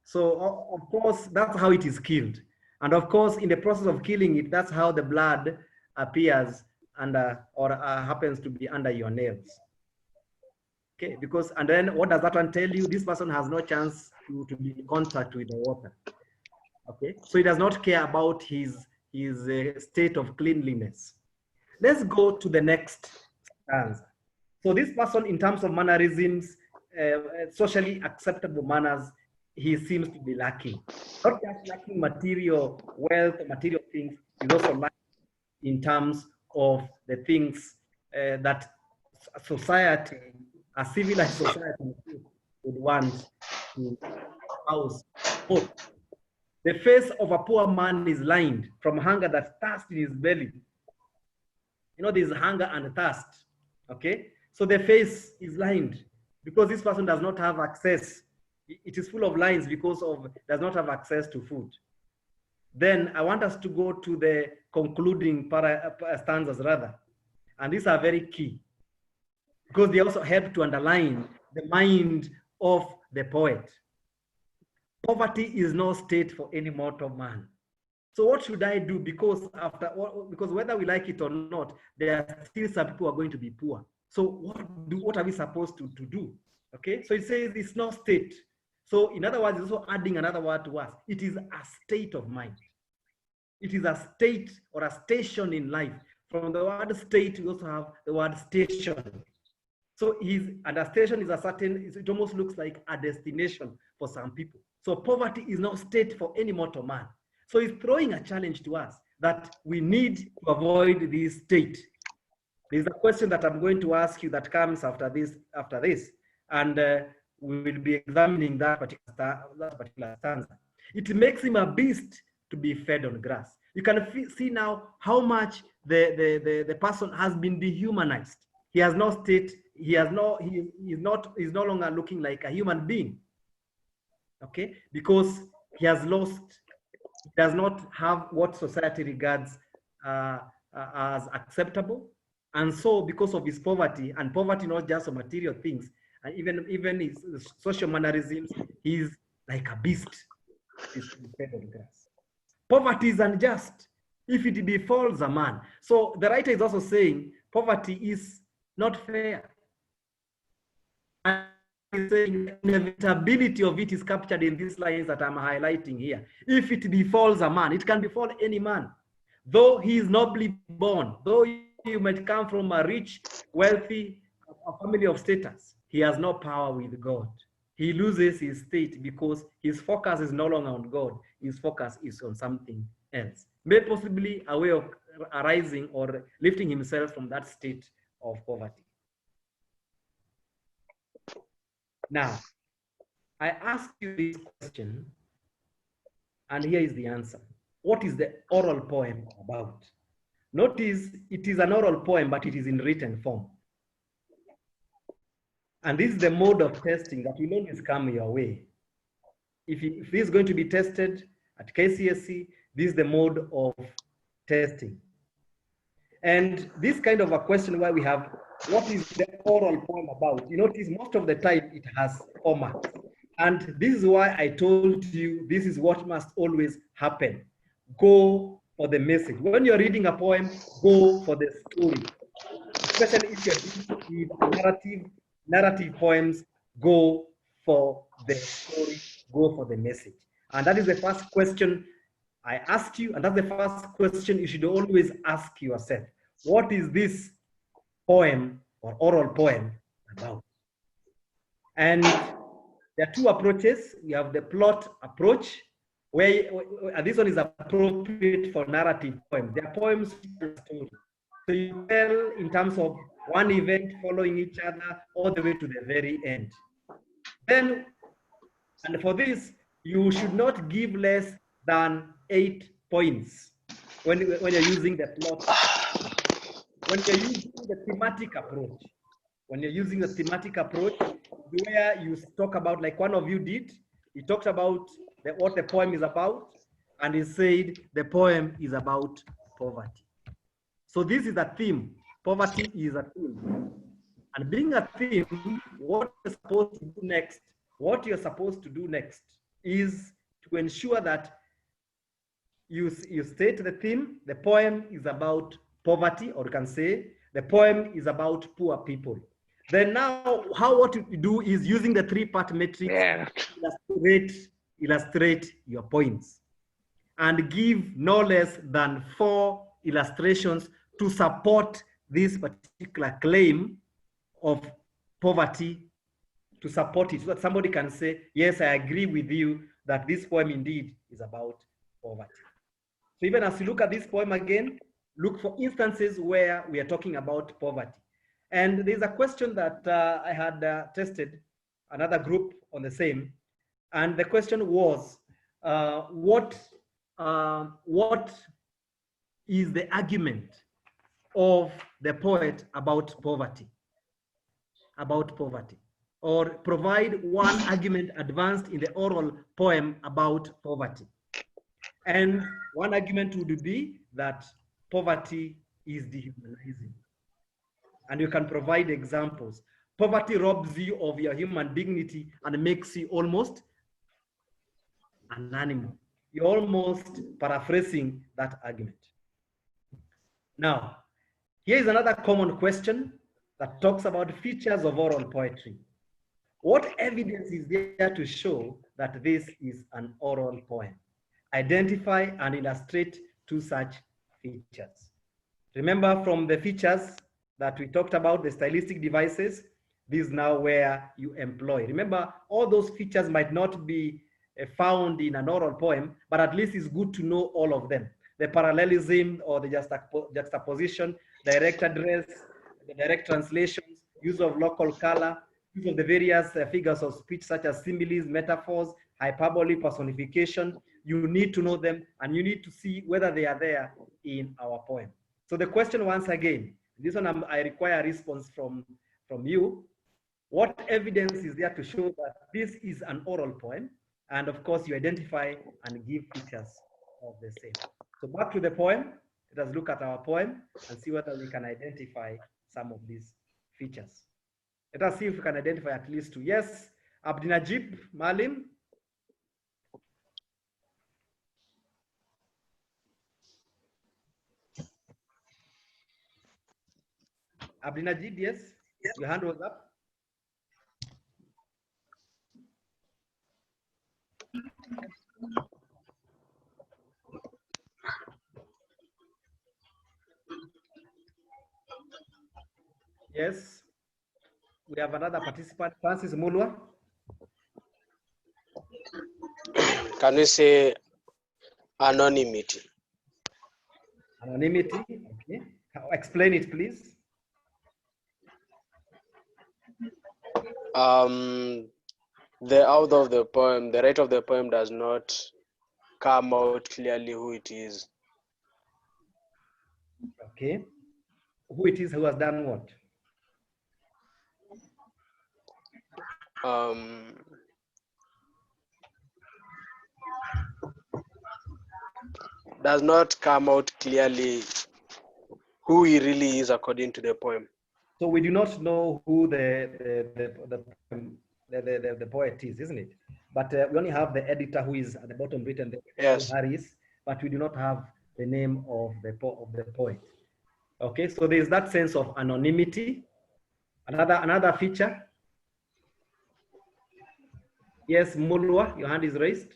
So, of course, that's how it is killed. And of course, in the process of killing it, that's how the blood appears under, or happens to be under your nails. Okay, because, and then what does that one tell you? This person has no chance to be in contact with the water. Okay, so he does not care about his state of cleanliness. Let's go to the next stanza. So this person, in terms of mannerisms, socially acceptable manners, he seems to be lacking. Not just lacking material wealth, material things, he's also lacking in terms of the things that society, a civilized society, would want to house. The face of a poor man is lined from hunger that thirsts in his belly. You know, there's hunger and thirst, okay? So the face is lined because this person does not have access. It is full of lines because of does not have access to food. Then I want us to go to the concluding stanzas rather. And these are very key because they also help to underline the mind of the poet. Poverty is no state for any mortal man. So what should I do? Because whether we like it or not, there are still some people who are going to be poor. So what are we supposed to do? Okay, so it says it's no state. So in other words, it's also adding another word to us. It is a state of mind. It is a state or a station in life. From the word state, we also have the word station. So and a station is a certain, it almost looks like a destination for some people. So poverty is no state for any mortal man. So he's throwing a challenge to us that we need to avoid this state. There's a question that I'm going to ask you that comes after this, and we will be examining that particular stanza. It makes him a beast to be fed on grass. You can see now how much the person has been dehumanized. He has no state. He is no longer looking like a human being. Okay, because he has lost. He does not have what society regards as acceptable. And so because of his poverty, and poverty not just of material things, and even his social mannerisms, he's like a beast. He's fed on grass. Poverty is unjust if it befalls a man. So the writer is also saying poverty is not fair. And he's saying the inevitability of it is captured in these lines that I'm highlighting here. If it befalls a man, it can befall any man. Though he is nobly born, though you might come from a rich, wealthy, a family of status, he has no power with God. He loses his state because his focus is no longer on God. His focus is on something else. Maybe possibly a way of arising or lifting himself from that state of poverty. Now, I ask you this question, and here is the answer. What is the oral poem about? Notice it is an oral poem, but it is in written form. And this is the mode of testing that will always come your way. If this is going to be tested at KCSE, this is the mode of testing. And this kind of a question where we have, what is the oral poem about? You notice most of the time it has format. And this is why I told you this is what must always happen. Go for the message. When you're reading a poem, go for the story. Especially if you're dealing with narrative poems, go for the story, go for the message. And that is the first question I asked you, and that's the first question you should always ask yourself. What is this poem or oral poem about? And there are two approaches. We have the plot approach, where this one is appropriate for narrative poems. They are poems with a story. So you tell in terms of one event following each other all the way to the very end. Then, and for this, you should not give less than 8 points when you're using the plot. When you're using the thematic approach, where you talk about, like one of you did, he talked about what the poem is about, and he said the poem is about poverty. So this is a theme. Poverty is a theme. And being a theme, what you're supposed to do next is to ensure that you state the theme. The poem is about poverty, or you can say the poem is about poor people. Then now, what you do is using the 3-part matrix, illustrate your points, and give no less than 4 illustrations to support this particular claim of poverty, to support it, so that somebody can say, yes, I agree with you that this poem indeed is about poverty. So even as you look at this poem again, look for instances where we are talking about poverty. And there's a question that I had tested another group on the same, and the question was, what is the argument of the poet about poverty? Or provide one argument advanced in the oral poem about poverty. And one argument would be that poverty is dehumanizing. And you can provide examples. Poverty robs you of your human dignity and makes you almost an animal. You're almost paraphrasing that argument. Now, here is another common question that talks about features of oral poetry. What evidence is there to show that this is an oral poem? Identify and illustrate 2 such features. Remember, from the features that we talked about, the stylistic devices, this is now where you employ. Remember, all those features might not be found in an oral poem, but at least it's good to know all of them. The parallelism or the juxtaposition, direct address, the direct translations, use of local color, use of the various figures of speech such as similes, metaphors, hyperbole, personification. You need to know them, and you need to see whether they are there in our poem. So the question once again, this one I require a response from you. What evidence is there to show that this is an oral poem? And of course, you identify and give features of the same. So back to the poem. Let us look at our poem and see whether we can identify some of these features. Let us see if we can identify at least 2. Yes, Abdinajib Malim. Abdinajib, yes, your hand was up. Yes, we have another participant, Francis Mulwa. Can we say anonymity? Anonymity, okay. Explain it, please. The author of the poem, the writer of the poem does not come out clearly who it is. Okay. Who it is who has done what? Does not come out clearly who he really is according to the poem. So we do not know who the poet is, isn't it? But we only have the editor who is at the bottom written, Yes. Harris, but we do not have the name of the poet. Okay, so there is that sense of anonymity. Another feature. Yes, Mulwa, your hand is raised.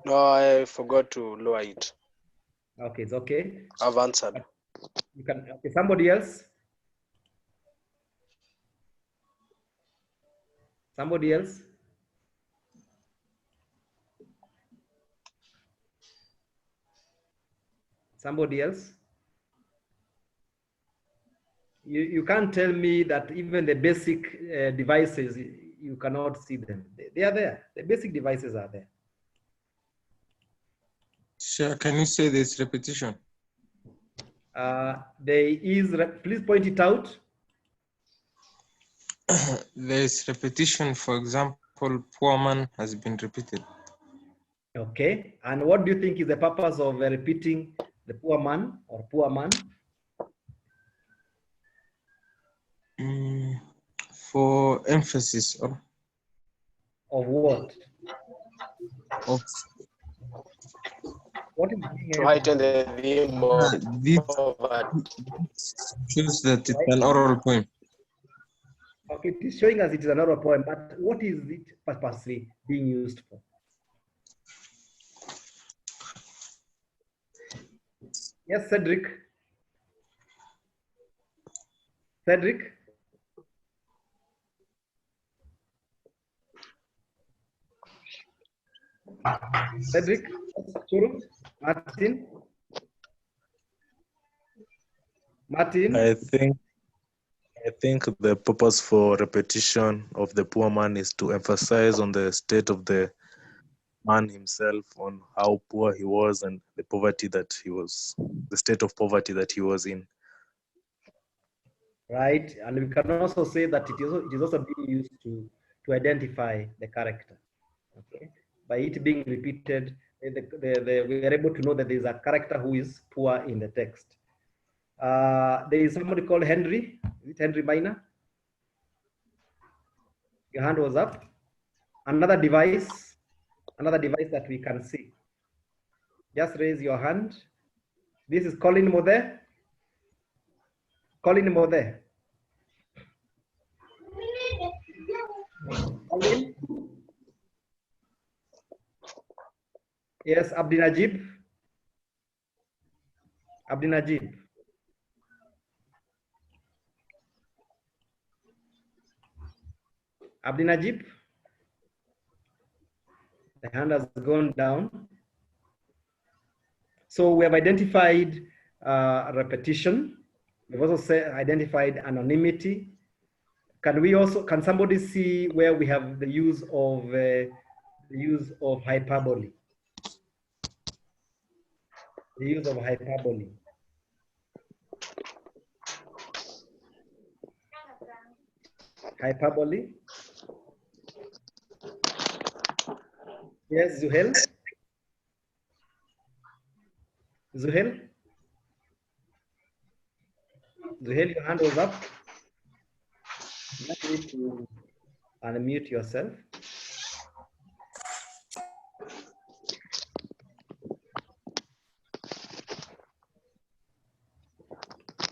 No, I forgot to lower it. Okay, it's okay. I've answered. You can. Okay, somebody else. Somebody else. Somebody else. You can't tell me that even the basic devices, you cannot see them. They are there. The basic devices are there. Sure, can you say this repetition? There is, please point it out. There is repetition. For example, poor man has been repeated. Okay. And what do you think is the purpose of repeating the poor man or poor man? For emphasis of what? Of what is to heighten the theme of poverty. shows that it's an oral poem. Okay, it is showing us it is an oral poem, but what is it purposely being used for? Yes, Cedric. Cedric. Cedric, Churu, Martin. Martin. I think the purpose for repetition of the poor man is to emphasize on the state of the man himself, on how poor he was and the poverty that he was, the state of poverty that he was in. Right, and we can also say that it is also being used to identify the character. Okay, by it being repeated, we are able to know that there is a character who is poor in the text. There is somebody called Henry. Is it Henry Minor? Your hand was up. Another device that we can see. Just raise your hand. This is Colin Mode. Colin Mode. Colin? Yes, Abdi Najib. Abdi Najib. Abdi Najib. The hand has gone down. So we have identified repetition. We've also identified anonymity. Can somebody see where we have the use of hyperbole? The use of hyperbole. Hyperbole. Yes, Zuhel. Zuhel? Zuhel, your hand was up. You need to unmute yourself.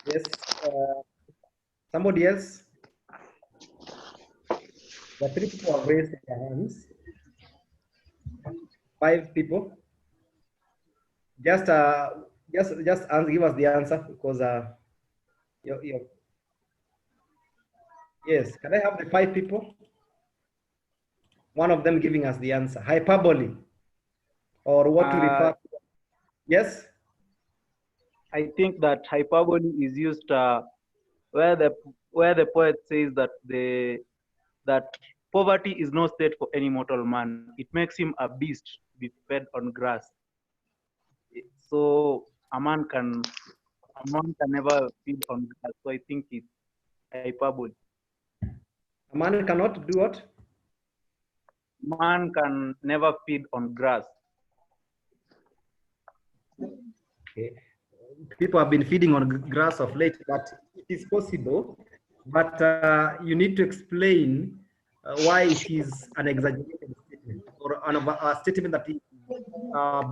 Yes, somebody else? The 3 people have raised their hands. 5 people. Just give us the answer because yes. Can I have the 5 people? One of them giving us the answer. Hyperbole, or what to refer to. Yes. I think that hyperbole is used where the poet says that that poverty is no state for any mortal man. It makes him a beast to be fed on grass. So a man can never feed on grass. So I think it's hyperbole. A man cannot do what? Man can never feed on grass. Okay. People have been feeding on grass of late, but it is possible. But you need to explain why it is an exaggerated statement or a statement that is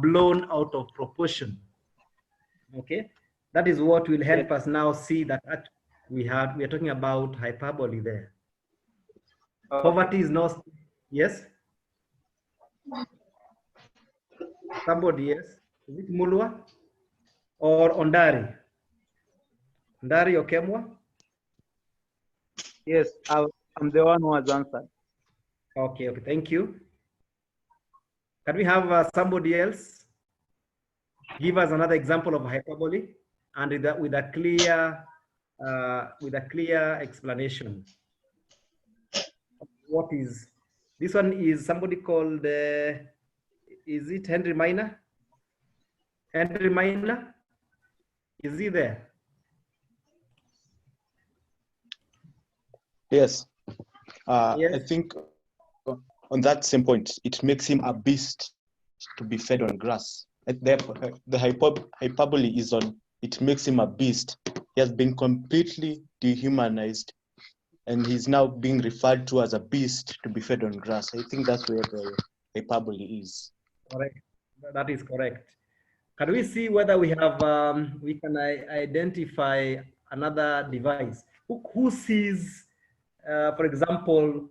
blown out of proportion. Okay, that is what will help us now see that we are talking about hyperbole there. Poverty is not, yes? Somebody, yes? Is it Mulwa or Ondari? Ondari Okemwa? Yes, I'm the one who has answered. Okay, okay, thank you. Can we have somebody else give us another example of hyperbole and with a clear explanation? What is this one? Is somebody called? Is it Henry Minor? Henry Minor, is he there? Yes. Yes. I think on that same point, it makes him a beast to be fed on grass. The hyperbole is on, it makes him a beast. He has been completely dehumanized and he's now being referred to as a beast to be fed on grass. I think that's where the hyperbole is. Correct. That is correct. Can we see whether we have, we can identify another device? Who sees, for example,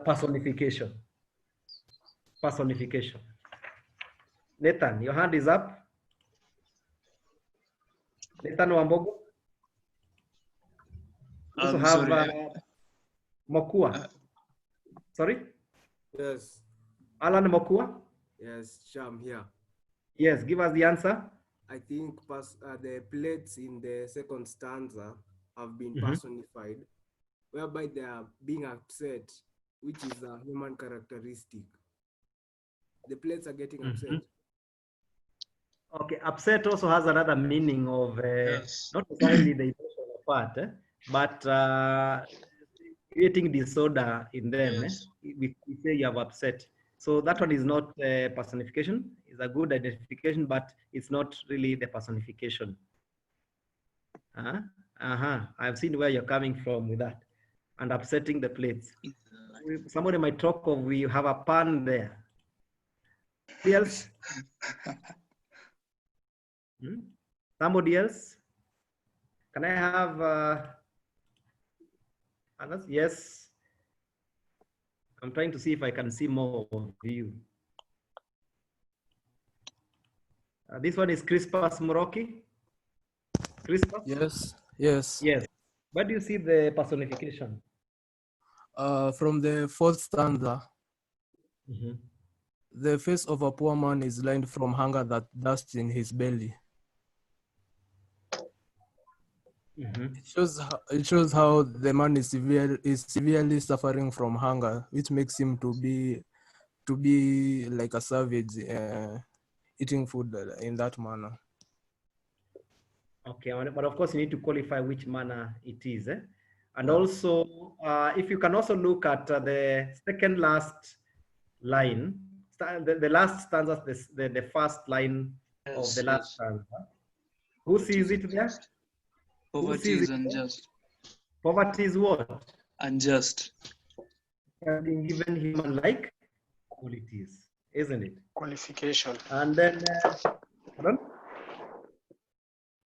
personification? Personification. Nathan, your hand is up. Nathan Wambogo. Also have Mokua. Sorry? Yes. Alan Mokua? Yes, Sham here. Yes, give us the answer. I think the plates in the second stanza have been personified, whereby they are being upset, which is a human characteristic. The plates are getting upset. Okay, upset also has another meaning of not necessarily the emotional part, but creating disorder in them. Yes. We say you have upset. So that one is not personification. It's a good identification, but it's not really the personification. I've seen where you're coming from with that. And upsetting the plates. Somebody might talk of we have a pan there. Somebody else? Somebody else? Can I have others? Yes. I'm trying to see if I can see more of you. This one is Crispus Moroki. Crispus? Yes, yes. Yes. Where do you see the personification? From the fourth stanza, the face of a poor man is lined from hunger that dusts in his belly. It shows how the man is severely suffering from hunger, which makes him to be like a savage, eating food in that manner. Okay, but of course you need to qualify which manner it is. And also, if you can also look at the second last line, the last stanza, the first line of the last stanza. Who sees it there? Poverty is unjust. Poverty is what? Unjust. Having given human-like qualities, isn't it? Qualification. And then, pardon?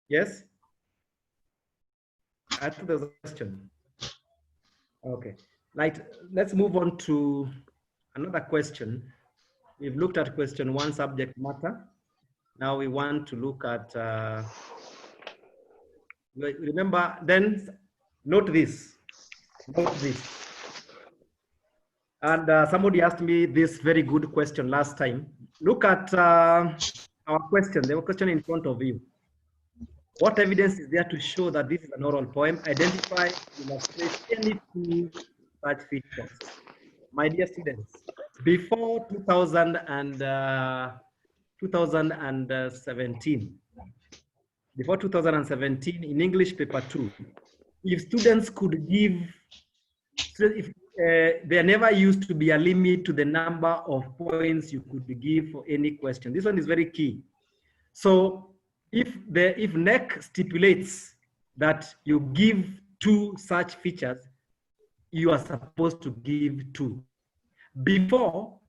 Yes? I think there's a question. Okay, let's move on to another question. We've looked at question one, subject matter. Now we want to look at, remember, then note this. And somebody asked me this very good question last time. Look at our question, the question in front of you. What evidence is there to show that this is an oral poem? Identify, illustrate any two such features. My dear students, before 2000 and 2017. Before 2017, in English paper 2, if students could give, there never used to be a limit to the number of points you could give for any question. This one is very key. So if NEC stipulates that you give 2 such features, you are supposed to give 2. Before,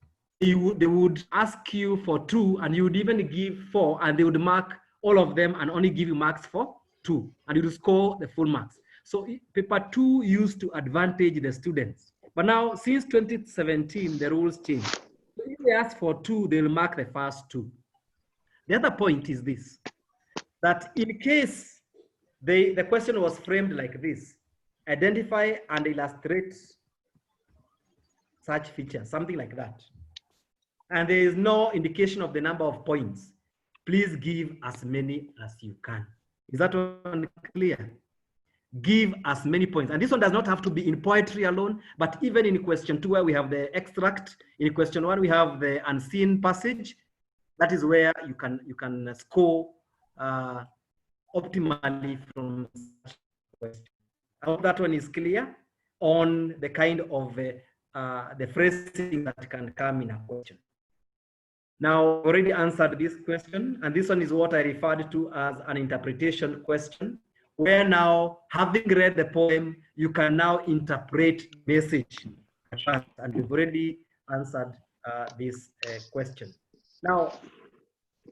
they would ask you for 2, and you would even give 4, and they would mark all of them and only give you marks for 2, and you would score the full marks. So paper 2 used to advantage the students. But now, since 2017, the rules changed. So if they ask for 2, they'll mark the first 2. The other point is this, that in case the question was framed like this, identify and illustrate such features, something like that, and there is no indication of the number of points, please give as many as you can. Is that one clear? Give as many points. And this one does not have to be in poetry alone, but even in question 2, where we have the extract, in question 1, we have the unseen passage. That is where you can score optimally from such question. I hope that one is clear on the kind of the phrasing that can come in a question. Now, I already answered this question, and this one is what I referred to as an interpretation question, where now, having read the poem, you can now interpret message, and we've already answered this question. Now,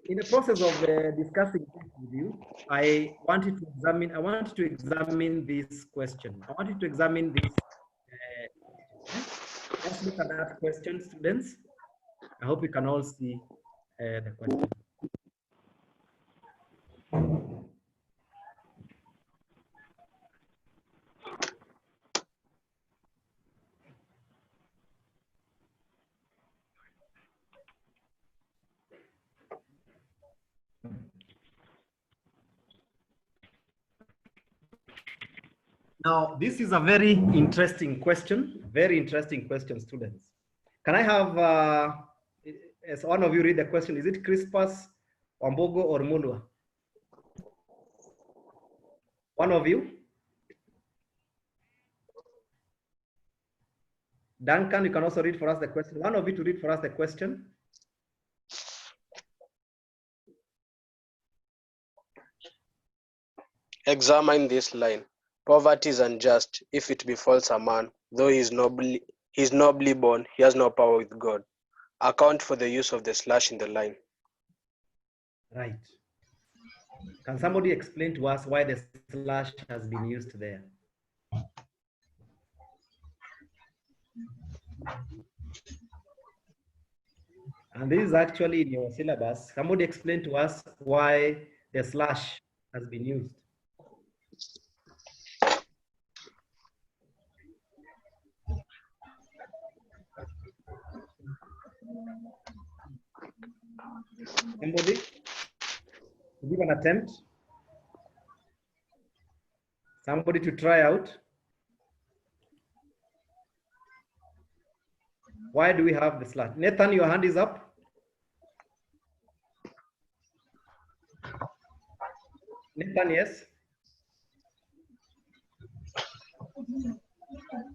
in the process of discussing this with you, I wanted to examine this question. I wanted to examine this. Let's look at that question, students. I hope you can all see the question. Now, this is a very interesting question, students. Can I have, as one of you read the question, is it Crispus, Wambogo, or Mulwa? One of you? Duncan, you can also read for us the question. One of you to read for us the question. Examine this line. Poverty is unjust if it befalls a man, though he is nobly born, he has no power with God. Account for the use of the slash in the line. Right. Can somebody explain to us why the slash has been used there? And this is actually in your syllabus. Somebody explain to us why the slash has been used. Somebody give an attempt. Somebody to try out. Why do we have the slash? Nathan, your hand is up. Nathan, yes.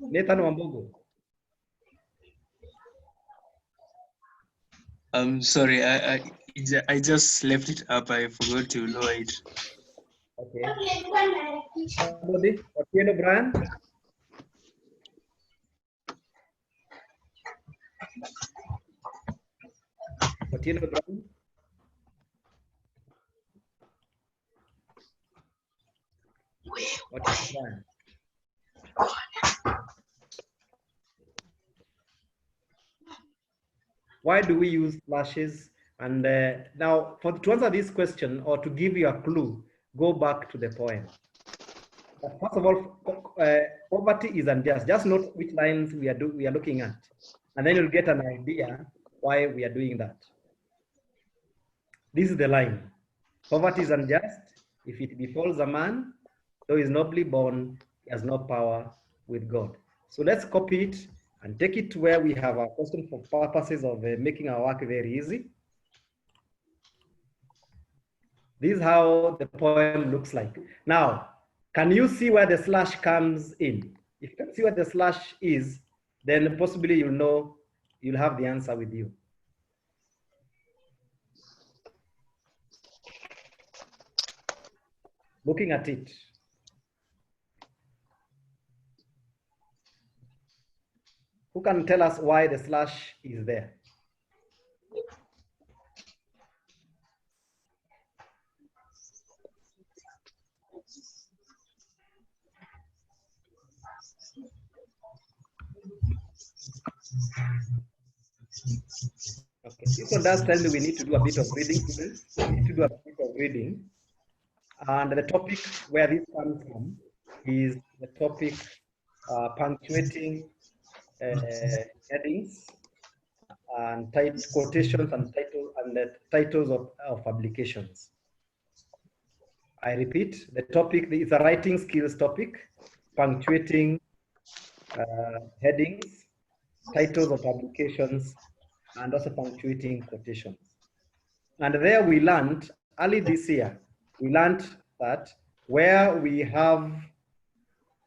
Nathan Wambogo. I'm sorry, I just left it up. I forgot to lower it. Okay. Somebody, Otieno Brian. Otieno Brian. Otieno Brian. Why do we use slashes? And now, to answer this question, or to give you a clue, go back to the poem. But first of all, poverty is unjust. Just note which lines we are looking at, and then you'll get an idea why we are doing that. This is the line. Poverty is unjust if it befalls a man, though he is nobly born, he has no power with God. So let's copy it and take it to where we have our question for purposes of making our work very easy. This is how the poem looks like. Now, can you see where the slash comes in? If you can see where the slash is, then possibly you'll know, you'll have the answer with you. Looking at it. Who can tell us why the slash is there? Okay, this one does tell me we need to do a bit of reading, students. We need to do a bit of reading. And the topic where this comes from is the topic punctuating headings and quotations and titles of publications. I repeat, the topic is a writing skills topic, punctuating headings, titles of publications, and also punctuating quotations. And there we learned, early this year, we learned that where we have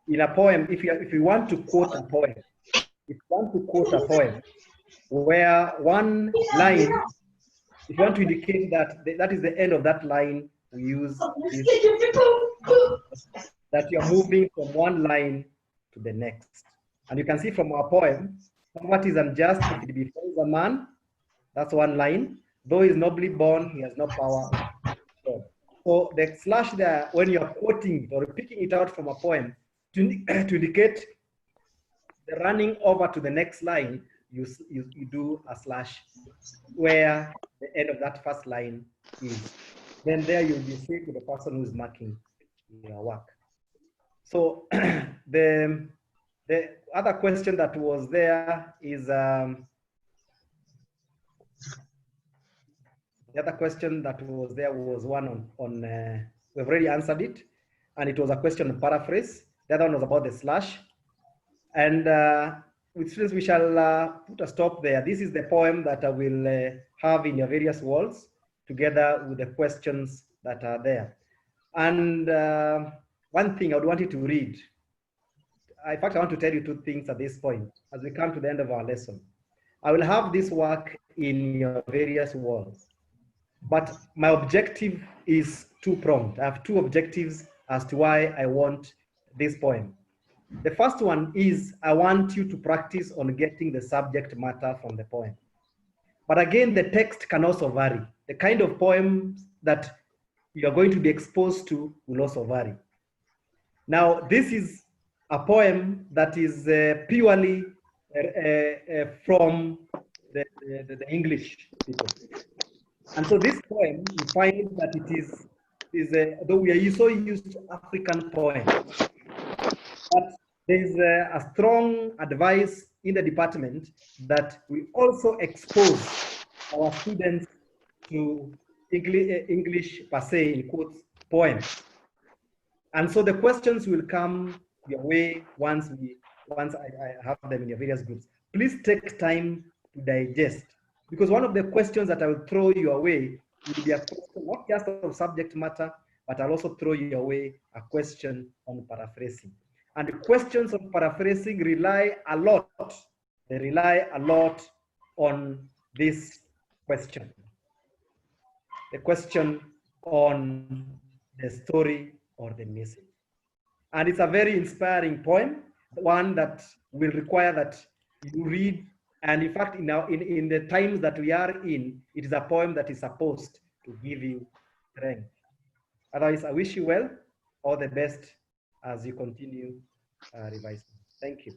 in a poem, if you want to quote a poem, where one line, if you want to indicate that that is the end of that line, we use this, that you're moving from one line to the next. And you can see from our poem, what is unjust if it befalls a man, that's one line. Though he is nobly born, he has no power. So the slash there, when you're quoting or picking it out from a poem, to indicate the running over to the next line, you do a slash where the end of that first line is. Then there you'll be saying to the person who's marking your work. So the other question that was there is the other question that was there was one on we've already answered it, and it was a question on paraphrase. The other one was about the slash. And with students, we shall put a stop there. This is the poem that I will have in your various walls, together with the questions that are there. And one thing I would want you to read. In fact, I want to tell you two things at this point, as we come to the end of our lesson. I will have this work in your various walls, but my objective is two-pronged. I have two objectives as to why I want this poem. The first one is I want you to practice on getting the subject matter from the poem. But again, the text can also vary. The kind of poems that you are going to be exposed to will also vary. Now, this is a poem that is purely from the English people. And so this poem, you find that it is though we are so used to African poems, but there is a strong advice in the department that we also expose our students to English per se, in quotes, poems. And so the questions will come your way once I have them in your various groups. Please take time to digest, because one of the questions that I will throw your way will be a question not just of subject matter, but I'll also throw your way a question on paraphrasing. And the questions on paraphrasing rely a lot. They rely a lot on this question. The question on the story or the message. And it's a very inspiring poem, one that will require that you read. And in fact, in the times that we are in, it is a poem that is supposed to give you strength. Otherwise, I wish you well, all the best as you continue revising. Thank you.